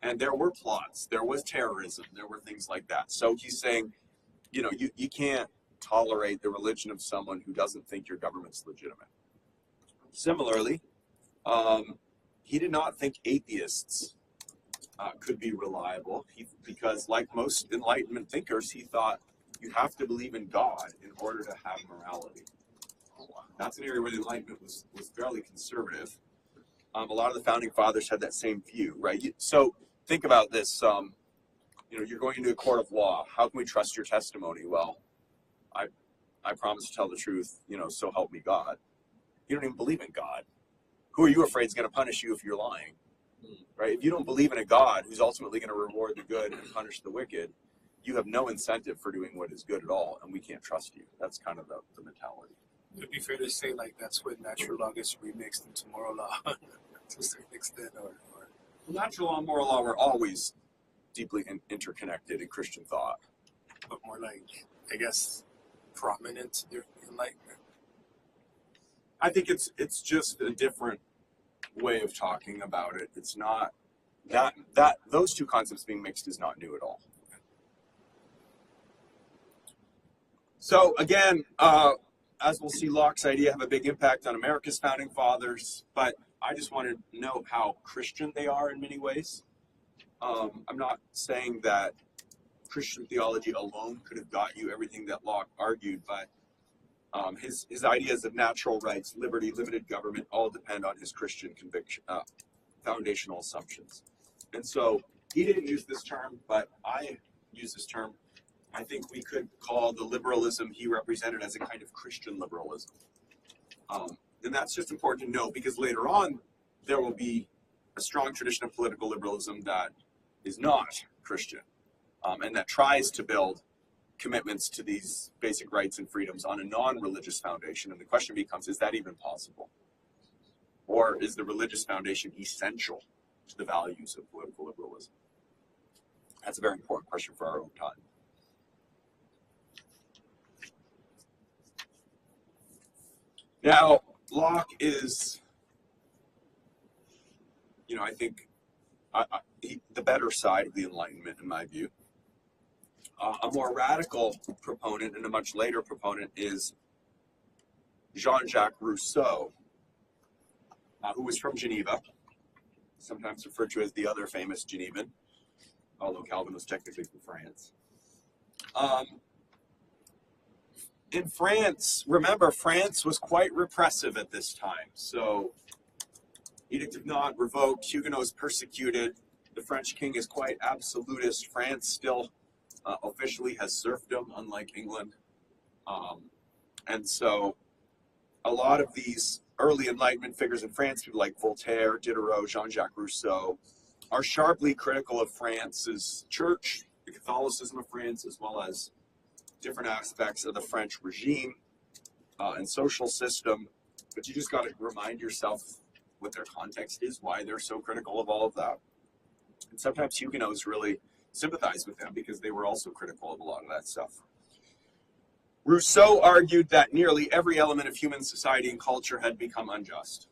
And there were plots. There was terrorism. There were things like that. So he's saying, you can't tolerate the religion of someone who doesn't think your government's legitimate. Similarly, he did not think atheists could be reliable because, like most Enlightenment thinkers, he thought you have to believe in God in order to have morality. That's an area where the Enlightenment was fairly conservative. A lot of the founding fathers had that same view, right? So think about this. You're going into a court of law. How can we trust your testimony? Well, I promise to tell the truth, so help me God. You don't even believe in God. Who are you afraid is going to punish you if you're lying? Right? If you don't believe in a God who's ultimately going to reward the good and punish the wicked, you have no incentive for doing what is good at all, and we can't trust you. That's kind of the mentality. Would it be fair to say like that's when natural law gets remixed into moral law to a certain extent, or Natural law and moral law were always deeply interconnected in Christian thought. but more like, I guess, prominent during the Enlightenment? I think it's just a different way of talking about it. It's not that those two concepts being mixed is not new at all. So again, as we'll see, Locke's idea have a big impact on America's founding fathers, but I just want to note how Christian they are in many ways. I'm not saying that Christian theology alone could have got you everything that Locke argued, but his ideas of natural rights, liberty, limited government, all depend on his Christian conviction, foundational assumptions. And so he didn't use this term, but I use this term. I think we could call the liberalism he represented as a kind of Christian liberalism. And that's just important to note because later on, there will be a strong tradition of political liberalism that is not Christian and that tries to build commitments to these basic rights and freedoms on a non-religious foundation. And the question becomes, is that even possible? Or is the religious foundation essential to the values of political liberalism? That's a very important question for our own time. Now, Locke is, I think the better side of the Enlightenment in my view. A more radical proponent and a much later proponent is Jean-Jacques Rousseau, who was from Geneva, sometimes referred to as the other famous Genevan, although Calvin was technically from France. In France, remember, France was quite repressive at this time. So, Edict of Nantes revoked, Huguenots persecuted, the French king is quite absolutist. France still officially has serfdom, unlike England. And so, a lot of these early Enlightenment figures in France, people like Voltaire, Diderot, Jean-Jacques Rousseau, are sharply critical of France's church, the Catholicism of France, as well as different aspects of the French regime. and social system, but you just got to remind yourself what their context is, why they're so critical of all of that. And sometimes Huguenots really sympathize with them because they were also critical of a lot of that stuff. Rousseau argued that nearly every element of human society and culture had become unjust.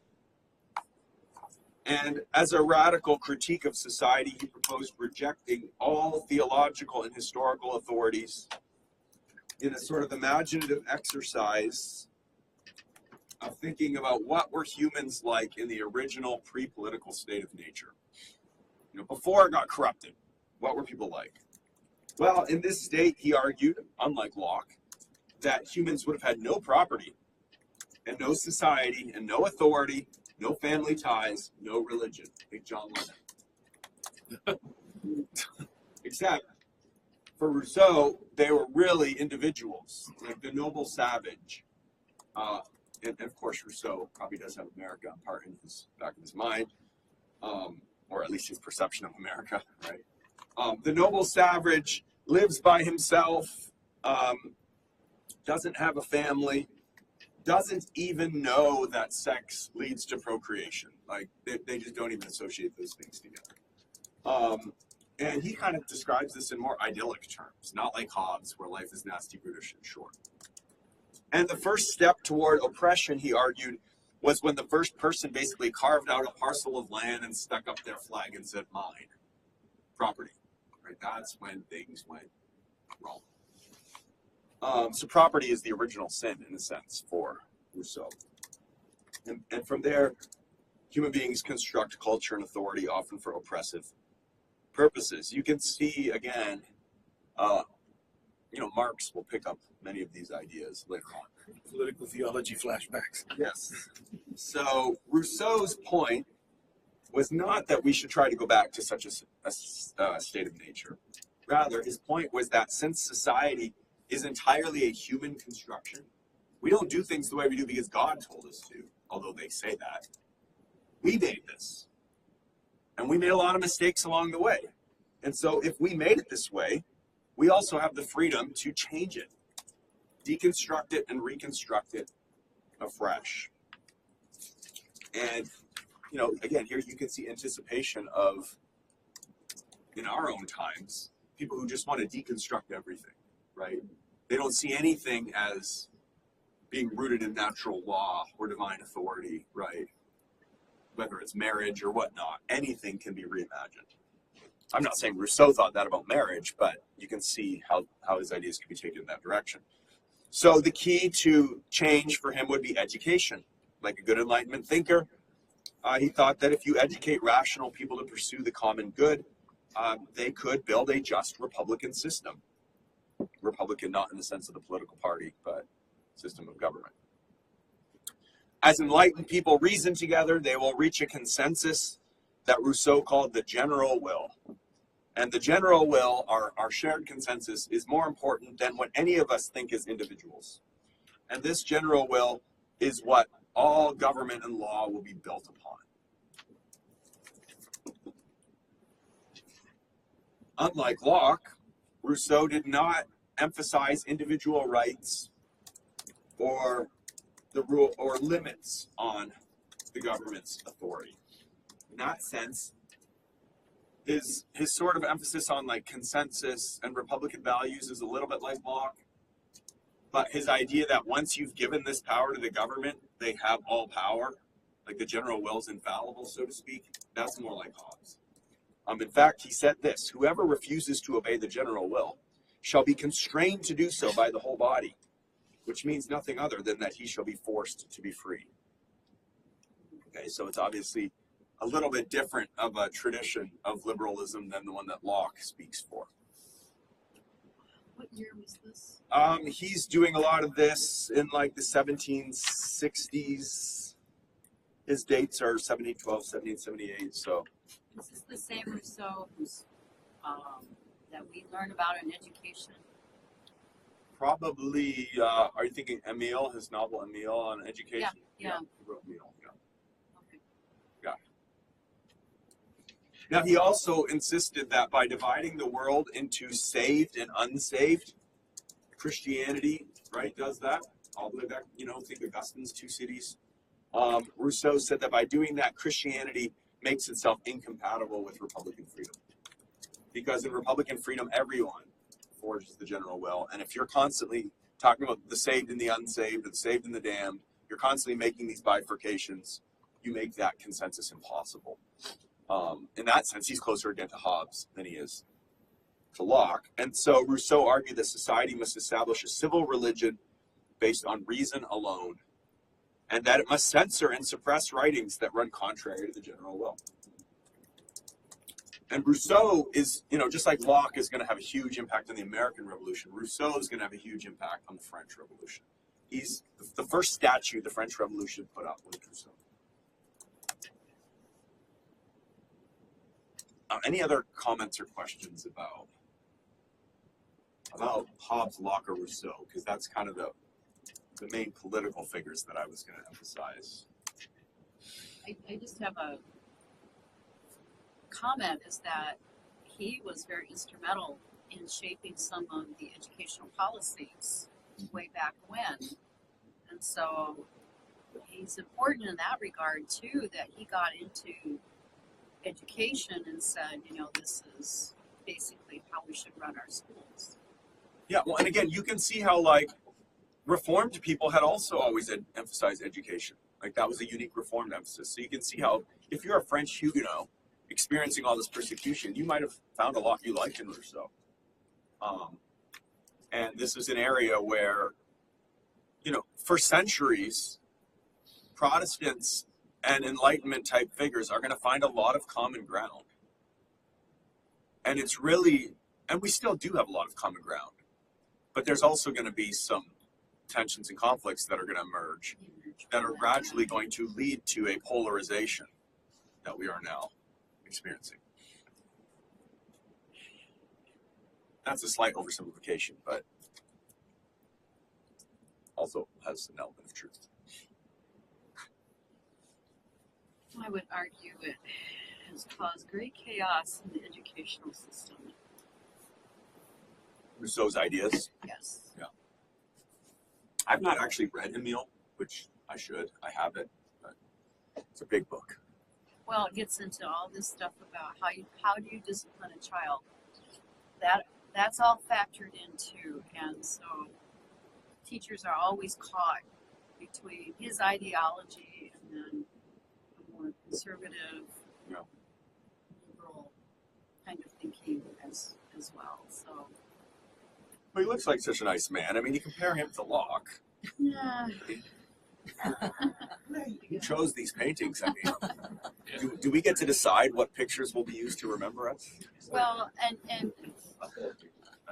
And as a radical critique of society, he proposed rejecting all theological and historical authorities in a sort of imaginative exercise of thinking about what were humans like in the original pre-political state of nature. You know, before it got corrupted, what were people like? Well, in this state, he argued, unlike Locke, that humans would have had no property and no society and no authority, no family ties, no religion, like John Lennon. Except for Rousseau, they were really individuals, like the noble savage. And of course, Rousseau probably does have America part in his back of his mind, or at least his perception of America, right? The noble savage lives by himself, doesn't have a family, doesn't even know that sex leads to procreation. Like, they just don't even associate those things together. And he kind of describes this in more idyllic terms, not like Hobbes, where life is nasty, brutish, and short. And the first step toward oppression, he argued, was when the first person basically carved out a parcel of land and stuck up their flag and said, mine, property. Right? That's when things went wrong. So property is the original sin, in a sense, for Rousseau. And from there, human beings construct culture and authority, often for oppressive purposes. You can see, again, Marx will pick up many of these ideas later on. Political theology flashbacks. Yes. So Rousseau's point was not that we should try to go back to such a state of nature. Rather, his point was that since society is entirely a human construction, we don't do things the way we do because God told us to, although they say that. We made this. And we made a lot of mistakes along the way. And so if we made it this way, we also have the freedom to change it, deconstruct it, and reconstruct it afresh. And, again, here you can see anticipation of, in our own times, people who just want to deconstruct everything, right? They don't see anything as being rooted in natural law or divine authority, right? Whether it's marriage or whatnot, anything can be reimagined. I'm not saying Rousseau thought that about marriage, but you can see how his ideas can be taken in that direction. So the key to change for him would be education. Like a good Enlightenment thinker, he thought that if you educate rational people to pursue the common good, they could build a just Republican system. Republican not in the sense of the political party, but system of government. As enlightened people reason together, they will reach a consensus that Rousseau called the general will. And the general will, our shared consensus, is more important than what any of us think as individuals. And this general will is what all government and law will be built upon. Unlike Locke, Rousseau did not emphasize individual rights or the rule or limits on the government's authority. In that sense, his sort of emphasis on like consensus and Republican values is a little bit like Locke, but his idea that once you've given this power to the government, they have all power, like the general will is infallible, so to speak, that's more like Hobbes. In fact, he said this: whoever refuses to obey the general will shall be constrained to do so by the whole body, which means nothing other than that he shall be forced to be free. Okay, so it's obviously a little bit different of a tradition of liberalism than the one that Locke speaks for. What year was this? He's doing a lot of this in like the 1760s. His dates are 1712, 1778, so. Is this the same Rousseau who's, that we learn about in education? Probably, are you thinking Emile, his novel Emile on education? Yeah. He wrote Emile, yeah. Okay. Yeah. Now, he also insisted that by dividing the world into saved and unsaved, Christianity, right, does that. all the way back, think Augustine's Two Cities. Rousseau said that by doing that, Christianity makes itself incompatible with Republican freedom. Because in Republican freedom, everyone forges the general will. And if you're constantly talking about the saved and the unsaved, the saved and the damned, you're constantly making these bifurcations, you make that consensus impossible. In that sense, he's closer again to Hobbes than he is to Locke. And so Rousseau argued that society must establish a civil religion based on reason alone, and that it must censor and suppress writings that run contrary to the general will. And Rousseau is, just like Locke is going to have a huge impact on the American Revolution, Rousseau is going to have a huge impact on the French Revolution. He's the first statue the French Revolution put up was Rousseau. Any other comments or questions about Hobbes, Locke, or Rousseau? Because that's kind of the main political figures that I was going to emphasize. I just have a comment, is that he was very instrumental in shaping some of the educational policies way back when. And so he's important in that regard too, that he got into education and said, this is basically how we should run our schools. Yeah, well, and again, you can see how, Reformed people had also always emphasized education. That was a unique Reformed emphasis. So you can see how, if you're a French Huguenot experiencing all this persecution, you might have found a lot you liked in Rousseau. And this is an area where, for centuries, Protestants and Enlightenment type figures are going to find a lot of common ground. And it's really, and we still do have a lot of common ground, but there's also going to be some tensions and conflicts that are going to emerge that are gradually going to lead to a polarization that we are now experiencing. That's a slight oversimplification, but also has an element of truth. I would argue it has caused great chaos in the educational system. Rousseau's ideas. Yes. Yeah. I've not actually read Emile, which I should. I have it, but it's a big book. Well, it gets into all this stuff about how do you discipline a child. That's all factored into, and so teachers are always caught between his ideology and then a more conservative, liberal kind of thinking as well. So. Well, he looks like such a nice man. I mean, you compare him to Locke. Yeah. He chose these paintings. I mean, do we get to decide what pictures will be used to remember us? Well, and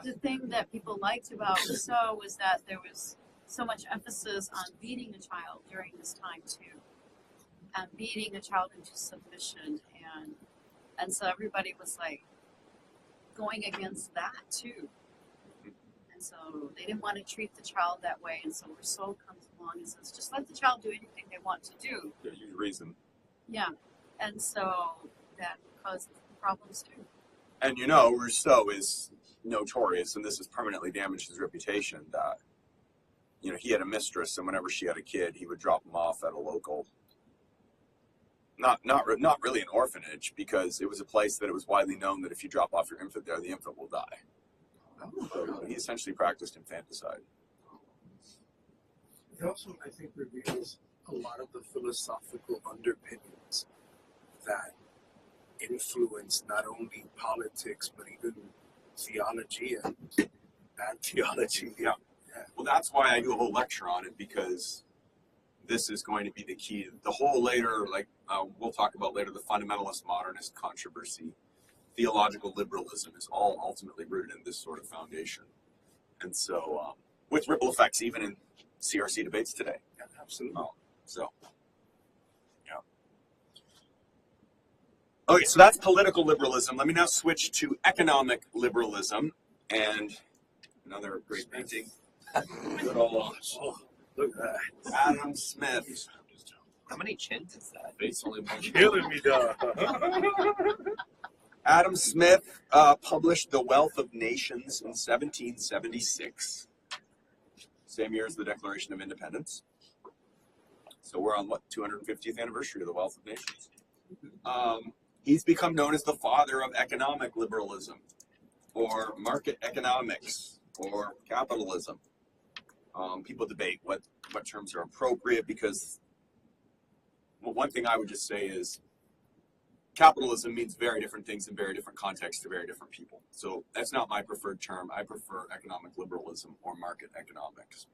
the thing that people liked about Rousseau was that there was so much emphasis on beating a child during this time too, and beating a child into submission, and so everybody was going against that too. And so they didn't want to treat the child that way, and so Rousseau comes along and says, just let the child do anything they want to do. There's a reason. Yeah, and so that caused problems too. And Rousseau is notorious, and this has permanently damaged his reputation, that, he had a mistress, and whenever she had a kid, he would drop him off at a local, not really an orphanage, because it was a place that it was widely known that if you drop off your infant there, the infant will die. So he essentially practiced infanticide. It also, I think, reveals a lot of the philosophical underpinnings that influence not only politics, but even theology and theology. Yeah. Well, that's why I do a whole lecture on it, because this is going to be the key. The whole later, we'll talk about later, the fundamentalist modernist controversy. Theological liberalism is all ultimately rooted in this sort of foundation. And so, with ripple effects even in CRC debates today. Yeah, absolutely. Yeah. Okay, so that's political liberalism. Let me now switch to economic liberalism, and another great painting. Good old, Look at that. Adam Smith. How many chins is that? It's only one. Killing me, dog. Adam Smith published The Wealth of Nations in 1776. same year as the Declaration of Independence. So we're on what, 250th anniversary of the Wealth of Nations. He's become known as the father of economic liberalism, or market economics, or capitalism. People debate what terms are appropriate because, well, one thing I would just say is capitalism means very different things in very different contexts to very different people. So that's not my preferred term. I prefer economic liberalism or market economics.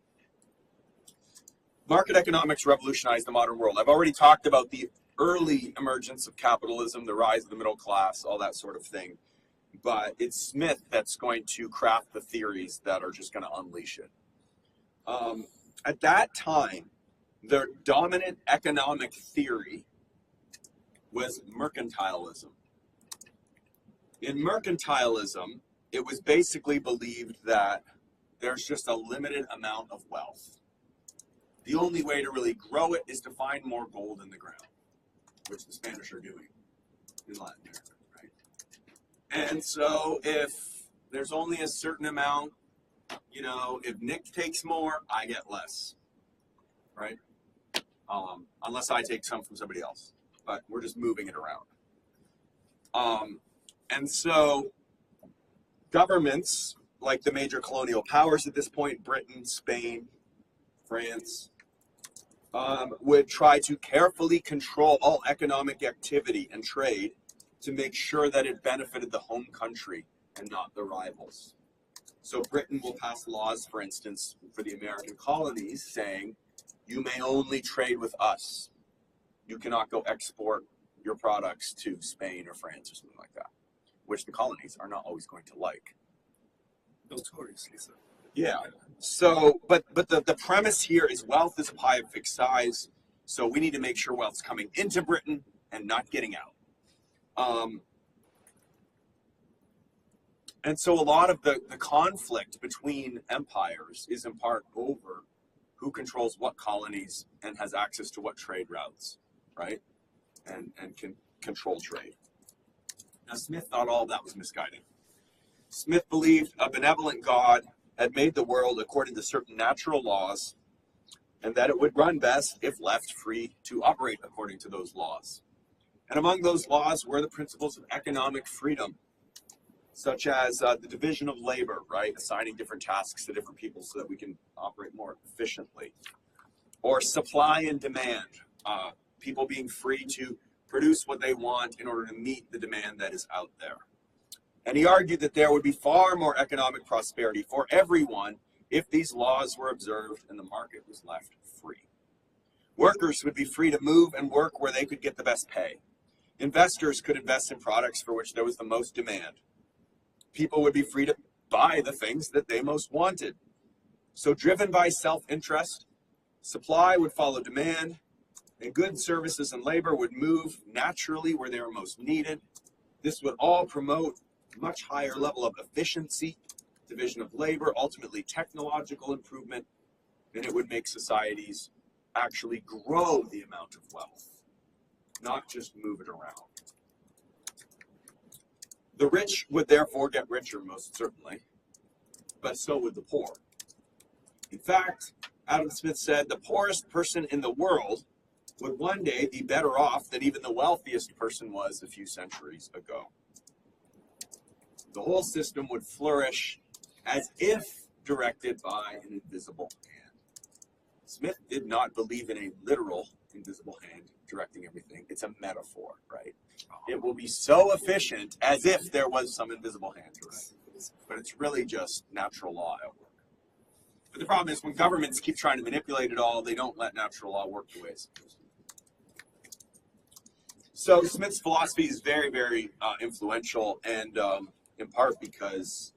Market economics revolutionized the modern world. I've already talked about the early emergence of capitalism, the rise of the middle class, all that sort of thing. But it's Smith that's going to craft the theories that are just going to unleash it. At that time, the dominant economic theory was mercantilism. In mercantilism, it was basically believed that there's just a limited amount of wealth. The only way to really grow it is to find more gold in the ground, which the Spanish are doing in Latin America, right? And so if there's only a certain amount, you know, if Nick takes more, I get less, right? Unless I take some from somebody else, but we're just moving it around. And so governments, like the major colonial powers at this point, Britain, Spain, France, would try to carefully control all economic activity and trade to make sure that it benefited the home country and not the rivals. So Britain will pass laws, for instance, for the American colonies saying, you may only trade with us. You cannot go export your products to Spain or France or something like that, which the colonies are not always going to like. Notoriously so. Yeah. So, but the premise here is wealth is a pie of fixed size. So we need to make sure wealth's coming into Britain and not getting out. And so a lot of the conflict between empires is in part over who controls what colonies and has access to what trade routes, right? And can control trade. Now, Smith thought all of that was misguided. Smith believed a benevolent God had made the world according to certain natural laws, and that it would run best if left free to operate according to those laws. And among those laws were the principles of economic freedom, such as the division of labor, right? Assigning different tasks to different people so that we can operate more efficiently. Or supply and demand, people being free to produce what they want in order to meet the demand that is out there. And he argued that there would be far more economic prosperity for everyone if these laws were observed and the market was left free. Workers would be free to move and work where they could get the best pay. Investors could invest in products for which there was the most demand. People would be free to buy the things that they most wanted. So driven by self-interest, supply would follow demand, and goods, services, and labor would move naturally where they were most needed. This would all promote much higher level of efficiency, division of labor, ultimately technological improvement, and it would make societies actually grow the amount of wealth, not just move it around. The rich would therefore get richer, most certainly, but so would the poor. In fact, Adam Smith said the poorest person in the world would one day be better off than even the wealthiest person was a few centuries ago. The whole system would flourish as if directed by an invisible hand. Smith did not believe in a literal invisible hand directing everything. It's a metaphor, right? It will be so efficient as if there was some invisible hand directing it. But it's really just natural law at work. But the problem is when governments keep trying to manipulate it all, they don't let natural law work the way it's supposed to. So Smith's philosophy is very, very influential, and in part because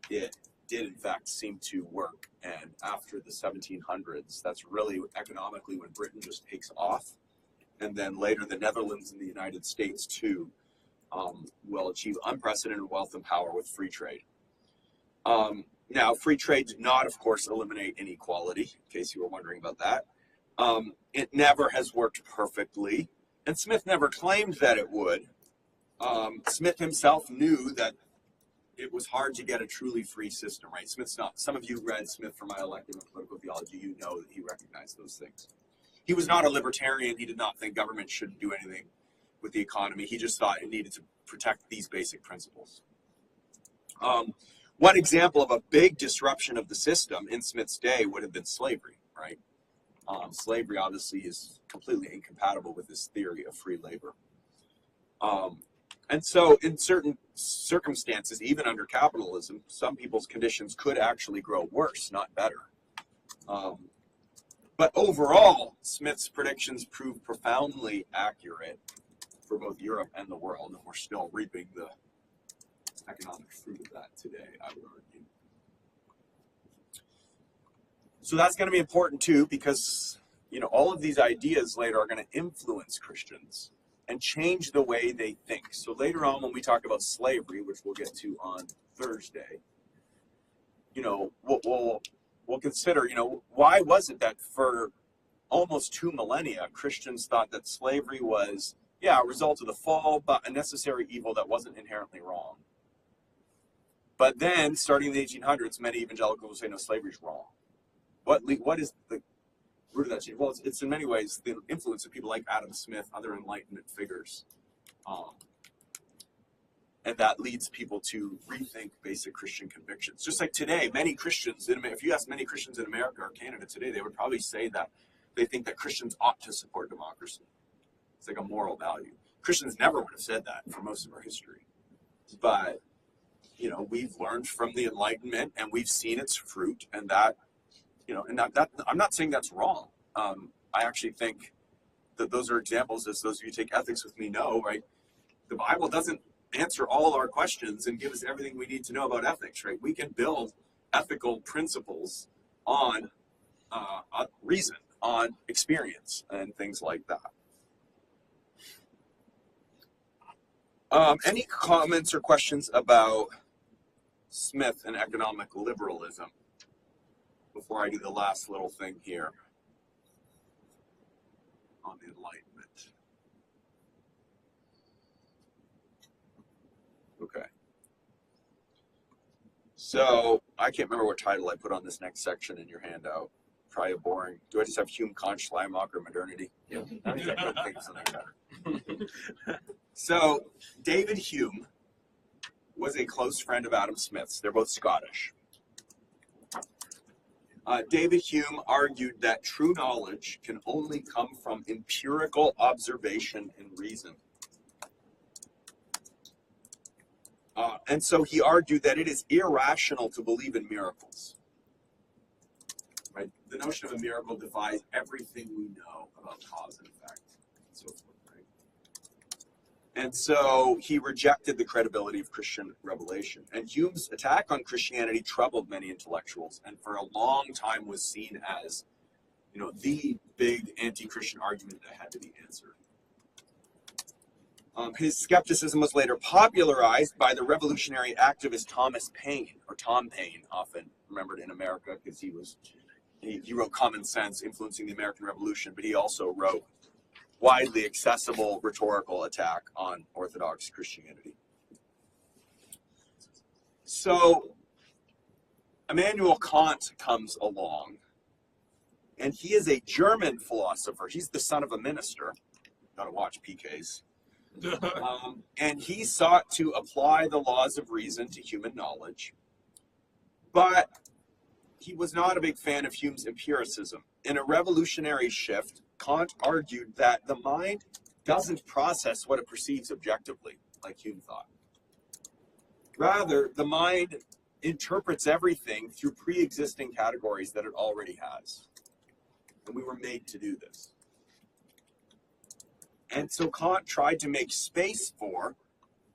it did in fact seem to work. And after the 1700s, that's really economically when Britain just takes off. And then later the Netherlands and the United States too will achieve unprecedented wealth and power with free trade. Now, free trade did not, of course, eliminate inequality, in case you were wondering about that. It never has worked perfectly, and Smith never claimed that it would. Smith himself knew that it was hard to get a truly free system, right? Smith's not, some of you read Smith for My Elective and Political Theology, you know that he recognized those things. He was not a libertarian. He did not think government should do anything with the economy. He just thought it needed to protect these basic principles. One example of a big disruption of the system in Smith's day would have been slavery, right? Slavery obviously is completely incompatible with this theory of free labor. And so in certain circumstances, even under capitalism, some people's conditions could actually grow worse, not better. But overall, Smith's predictions proved profoundly accurate for both Europe and the world, and we're still reaping the economic fruit of that today, I would argue. So that's going to be important too, because all of these ideas later are going to influence Christians and change the way they think. So later on, when we talk about slavery, which we'll get to on Thursday, we'll consider, why was it that for almost 2 millennia, Christians thought that slavery was, a result of the fall, but a necessary evil that wasn't inherently wrong. But then, starting in the 1800s, many evangelicals will say, no, slavery's wrong. What is the root of that change? Well, it's in many ways the influence of people like Adam Smith, other Enlightenment figures. And that leads people to rethink basic Christian convictions. Just like today, many Christians, if you ask many Christians in America or Canada today, they would probably say that they think that Christians ought to support democracy. It's like a moral value. Christians never would have said that for most of our history. But, we've learned from the Enlightenment and we've seen its fruit, and that, that I'm not saying that's wrong. I actually think that those are examples, as those of you who take ethics with me know, right? The Bible doesn't answer all our questions and give us everything we need to know about ethics, right? We can build ethical principles on reason, on experience, and things like that. Any comments or questions about Smith and economic liberalism before I do the last little thing here on the Enlightenment? Okay. So I can't remember what title I put on this next section in your handout. Probably boring. Do I just have Hume, Kant, Schleiermacher, modernity? Yeah. I couldn't think of something better. So David Hume was a close friend of Adam Smith's. They're both Scottish. David Hume argued that true knowledge can only come from empirical observation and reason. And so he argued that it is irrational to believe in miracles. Right? The notion of a miracle defies everything we know about cause and effect, and so forth. Right? And so he rejected the credibility of Christian revelation. And Hume's attack on Christianity troubled many intellectuals, and for a long time was seen as, the big anti-Christian argument that had to be answered. His skepticism was later popularized by the revolutionary activist Thomas Paine, or Tom Paine, often remembered in America because he wrote Common Sense, influencing the American Revolution, but he also wrote widely accessible rhetorical attack on Orthodox Christianity. So Immanuel Kant comes along, and he is a German philosopher. He's the son of a minister. Gotta watch PKs. And he sought to apply the laws of reason to human knowledge, but he was not a big fan of Hume's empiricism. In a revolutionary shift, Kant argued that the mind doesn't process what it perceives objectively, like Hume thought. Rather, the mind interprets everything through pre-existing categories that it already has. And we were made to do this. And so Kant tried to make space for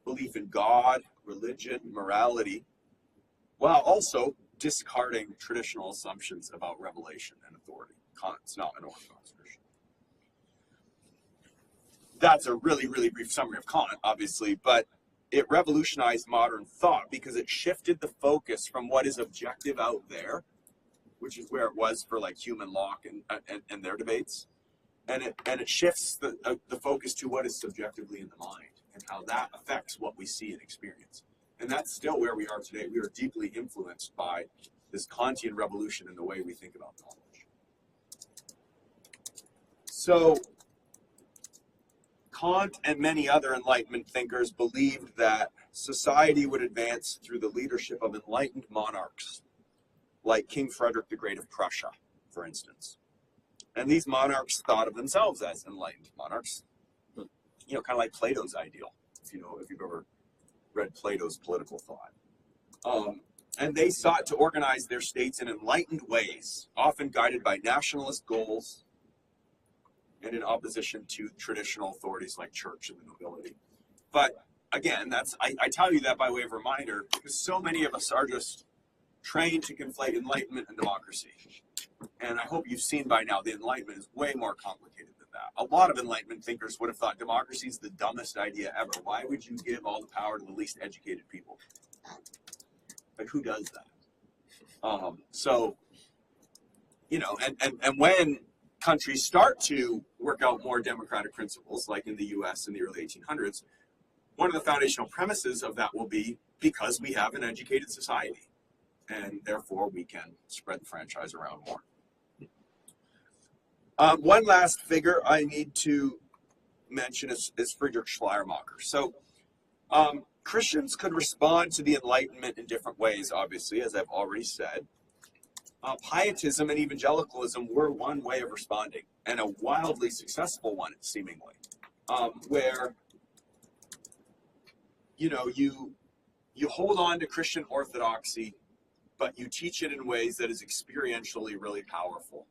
belief in God, religion, morality, while also discarding traditional assumptions about revelation and authority. Kant's not an Orthodox Christian. That's a really, really brief summary of Kant, obviously, but it revolutionized modern thought because it shifted the focus from what is objective out there, which is where it was for like Hume and Locke and their debates, and it shifts the focus to what is subjectively in the mind and how that affects what we see and experience. And that's still where we are today. We are deeply influenced by this Kantian revolution in the way we think about knowledge. So Kant and many other Enlightenment thinkers believed that society would advance through the leadership of enlightened monarchs, like King Frederick the Great of Prussia, for instance. And these monarchs thought of themselves as enlightened monarchs, kind of like Plato's ideal, if you've ever read Plato's political thought. And they sought to organize their states in enlightened ways, often guided by nationalist goals and in opposition to traditional authorities like church and the nobility. But again, I tell you that by way of reminder, because so many of us are just trained to conflate enlightenment and democracy. And I hope you've seen by now the Enlightenment is way more complicated than that. A lot of Enlightenment thinkers would have thought democracy is the dumbest idea ever. Why would you give all the power to the least educated people? Like, who does that? And when countries start to work out more democratic principles, like in the US in the early 1800s, one of the foundational premises of that will be because we have an educated society, and therefore we can spread the franchise around more. One last figure I need to mention is Friedrich Schleiermacher. So Christians could respond to the Enlightenment in different ways, obviously, as I've already said. Pietism and evangelicalism were one way of responding, and a wildly successful one, seemingly, where you hold on to Christian orthodoxy, but you teach it in ways that is experientially really powerful,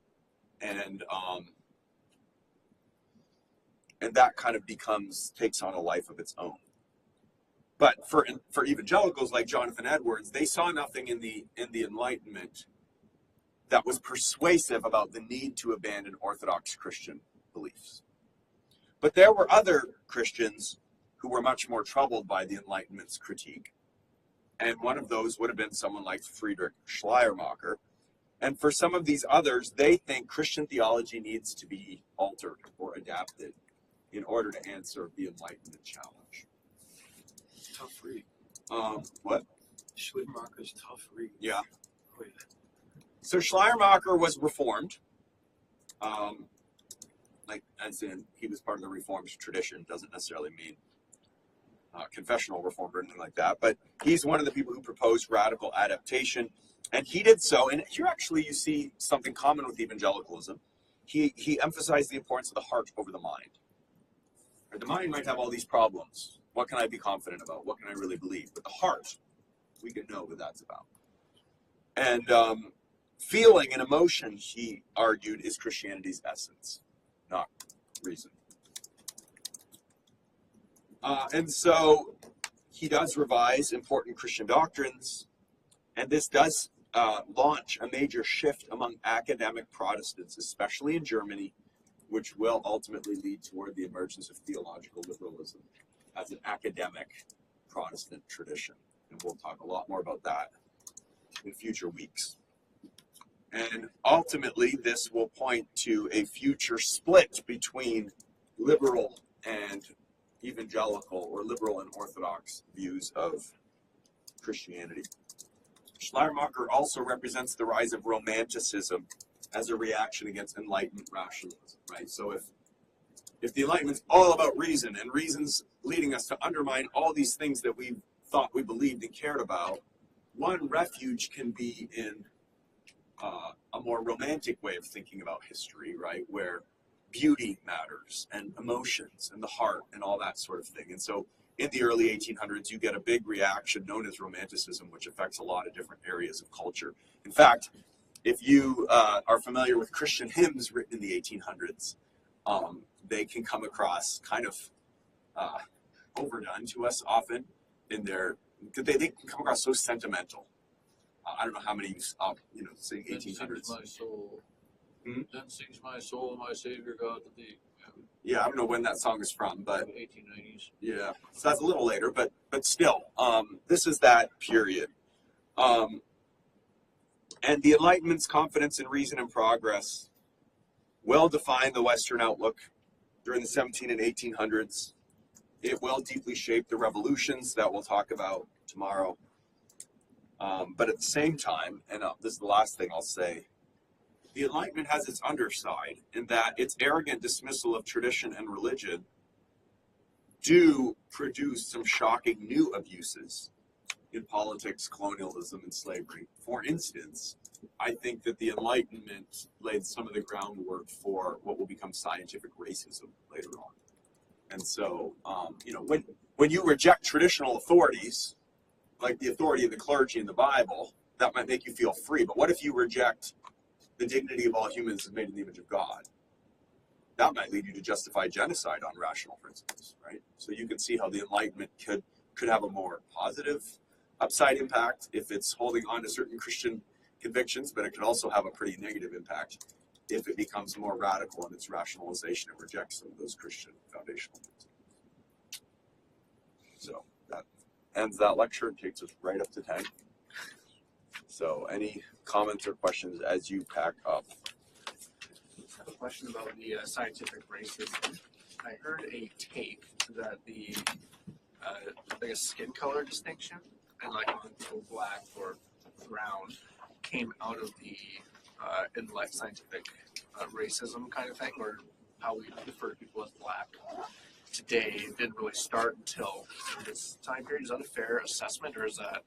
and that kind of takes on a life of its own. But for evangelicals like Jonathan Edwards, they saw nothing in the Enlightenment that was persuasive about the need to abandon Orthodox Christian beliefs. But there were other Christians who were much more troubled by the Enlightenment's critique. And one of those would have been someone like Friedrich Schleiermacher. And for some of these others, they think Christian theology needs to be altered or adapted in order to answer the Enlightenment challenge. Tough read. What? Schleiermacher's tough read. Yeah. Oh, yeah. So Schleiermacher was Reformed, as in he was part of the Reformed tradition. Doesn't necessarily mean confessional Reformed or anything like that. But he's one of the people who proposed radical adaptation, and he did so. And here, actually, you see something common with evangelicalism. He emphasized the importance of the heart over the mind. The mind might have all these problems. What can I be confident about? What can I really believe? But the heart, we can know what that's about. And feeling and emotion, he argued, is Christianity's essence, not reason. And so he does revise important Christian doctrines, and this does launch a major shift among academic Protestants, especially in Germany, which will ultimately lead toward the emergence of theological liberalism as an academic Protestant tradition. And we'll talk a lot more about that in future weeks. And ultimately, this will point to a future split between liberal and evangelical, or liberal and orthodox, views of Christianity. Schleiermacher also represents the rise of Romanticism as a reaction against Enlightenment rationalism, right? So if the Enlightenment's all about reason, and reason's leading us to undermine all these things that we thought we believed and cared about, one refuge can be in a more romantic way of thinking about history, right? Where beauty matters, and emotions, and the heart, and all that sort of thing. And so in the early 1800s, you get a big reaction known as Romanticism, which affects a lot of different areas of culture. In fact, if you are familiar with Christian hymns written in the 1800s, they can come across kind of overdone to us often in their, they can come across so sentimental. I don't know how many sing 1800s. My soul. Hmm? Then sings my soul, my Savior God to thee. Yeah, I don't know when that song is from, but 1890s. yeah, so that's a little later, but still, this is that period. And the Enlightenment's confidence in reason and progress will define the Western outlook during the 17 and 1800s. it will deeply shape the revolutions that we'll talk about tomorrow. But at the same time, and this is the last thing I'll say, the Enlightenment has its underside in that its arrogant dismissal of tradition and religion do produce some shocking new abuses in politics, colonialism, and slavery. For instance, I think that the Enlightenment laid some of the groundwork for what will become scientific racism later on. And so, when you reject traditional authorities, like the authority of the clergy in the Bible, that might make you feel free. But what if you reject the dignity of all humans as made in the image of God? That might lead you to justify genocide on rational principles, right? So you can see how the Enlightenment could have a more positive upside impact if it's holding on to certain Christian convictions, but it could also have a pretty negative impact if it becomes more radical in its rationalization and rejects some of those Christian foundational principles. So that ends that lecture and takes us right up to 10. So any comments or questions as you pack up? I have a question about the scientific racism. I heard a take that the like a skin color distinction and like on people black or brown came out of the intellect scientific racism kind of thing, or how we refer to people as black today didn't really start until this time period. Is that a fair assessment, or is that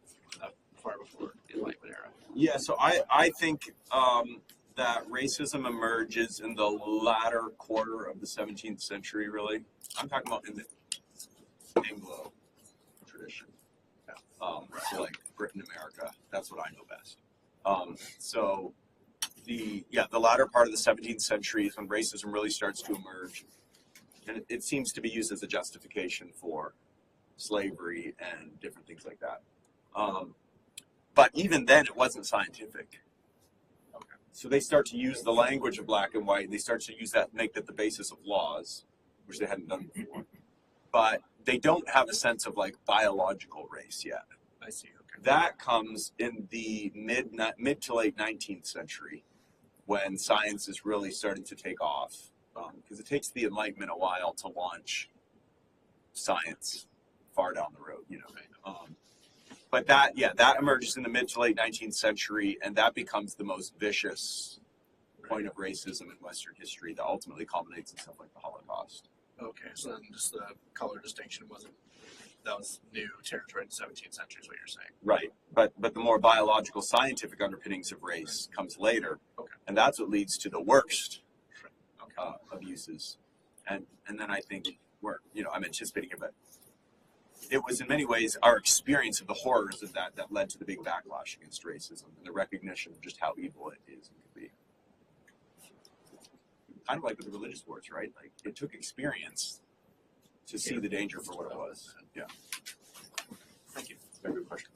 far before the Enlightenment era? Yeah, so I think that racism emerges in the latter quarter of the 17th century, really. I'm talking about in the Anglo tradition. So like Britain, America, that's what I know best. So the latter part of the 17th century is when racism really starts to emerge. And it seems to be used as a justification for slavery and different things like that. But even then, it wasn't scientific. Okay. So they start to use the language of black and white, and they start to use that, make that the basis of laws, which they hadn't done before. But they don't have a sense of like biological race yet. I see. Okay. That comes in the mid to late 19th century, when science is really starting to take off. Because it takes the Enlightenment a while to launch science far down the road, But that emerges in the mid to late 19th century, and that becomes the most vicious point of racism in Western history that ultimately culminates in stuff like the Holocaust. Okay, so then just the color distinction that was new territory in the 17th century is what you're saying. Right, but the more biological scientific underpinnings of race comes later, Okay. and that's what leads to the worst Okay. abuses. And then I think I'm anticipating it, but it was in many ways our experience of the horrors of that led to the big backlash against racism and the recognition of just how evil it is and can be. Kind of like with the religious wars, right? Like it took experience to see the danger for what it was. Yeah. Thank you. Very good question.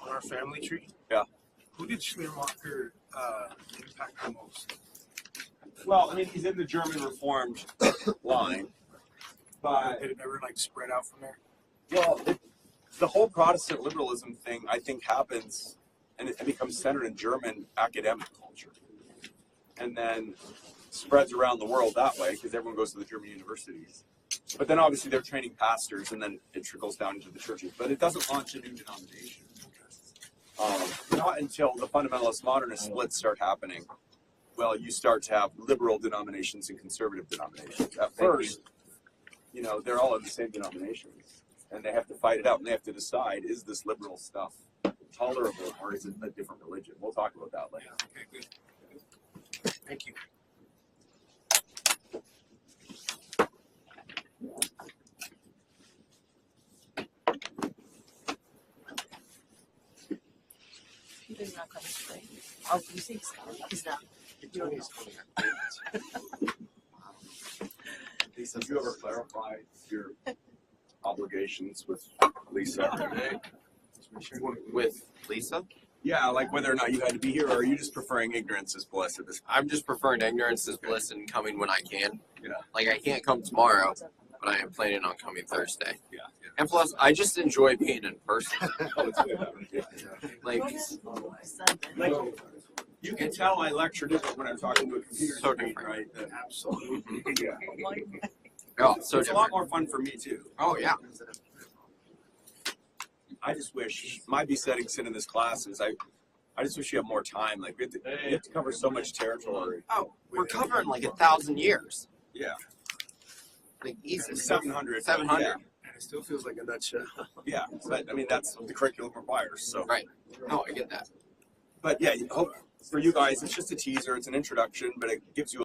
On our family tree, Yeah. who did Schleiermacher impact the most? Well, I mean, he's in the German Reformed line, but Did it ever like spread out from there? well, the whole Protestant liberalism thing, I think, happens and it becomes centered in German academic culture, and then spreads around the world that way because everyone goes to the German universities. But then obviously they're training pastors, and then it trickles down into the churches. But it doesn't launch a new denomination. Not until the fundamentalist modernist splits start happening. Well, you start to have liberal denominations and conservative denominations. At first, they're all in the same denominations, and they have to fight it out, and they have to decide, is this liberal stuff tolerable, or is it a different religion? We'll talk about that later. Okay, good. Thank you. He's not coming today. Oh, you think so? He's not. Lisa, did you ever clarify your obligations with Lisa? With Lisa? Yeah, like whether or not you had to be here, or are you just preferring ignorance as bliss at this point? I'm just preferring ignorance as bliss and coming when I can. Yeah. Like I can't come tomorrow, but I am planning on coming Thursday. Yeah. And plus, I just enjoy being in person. Oh, it's good having you. Like, You can tell I lecture different when I'm talking to a computer So screen, different. right? That- Absolutely. yeah. Oh, so It's a lot different. more fun for me too. Oh yeah. I just wish my besetting sin in this class is I just wish you had more time. Like we have to cover so much territory. Oh, we're covering like 1,000 years. Yeah. Like easy. 700. 700. Yeah. And it still feels like a nutshell. Yeah, but I mean that's what the curriculum requires. So, Right. No, I get that. but yeah, hope for you guys, it's just a teaser. It's an introduction, but it gives you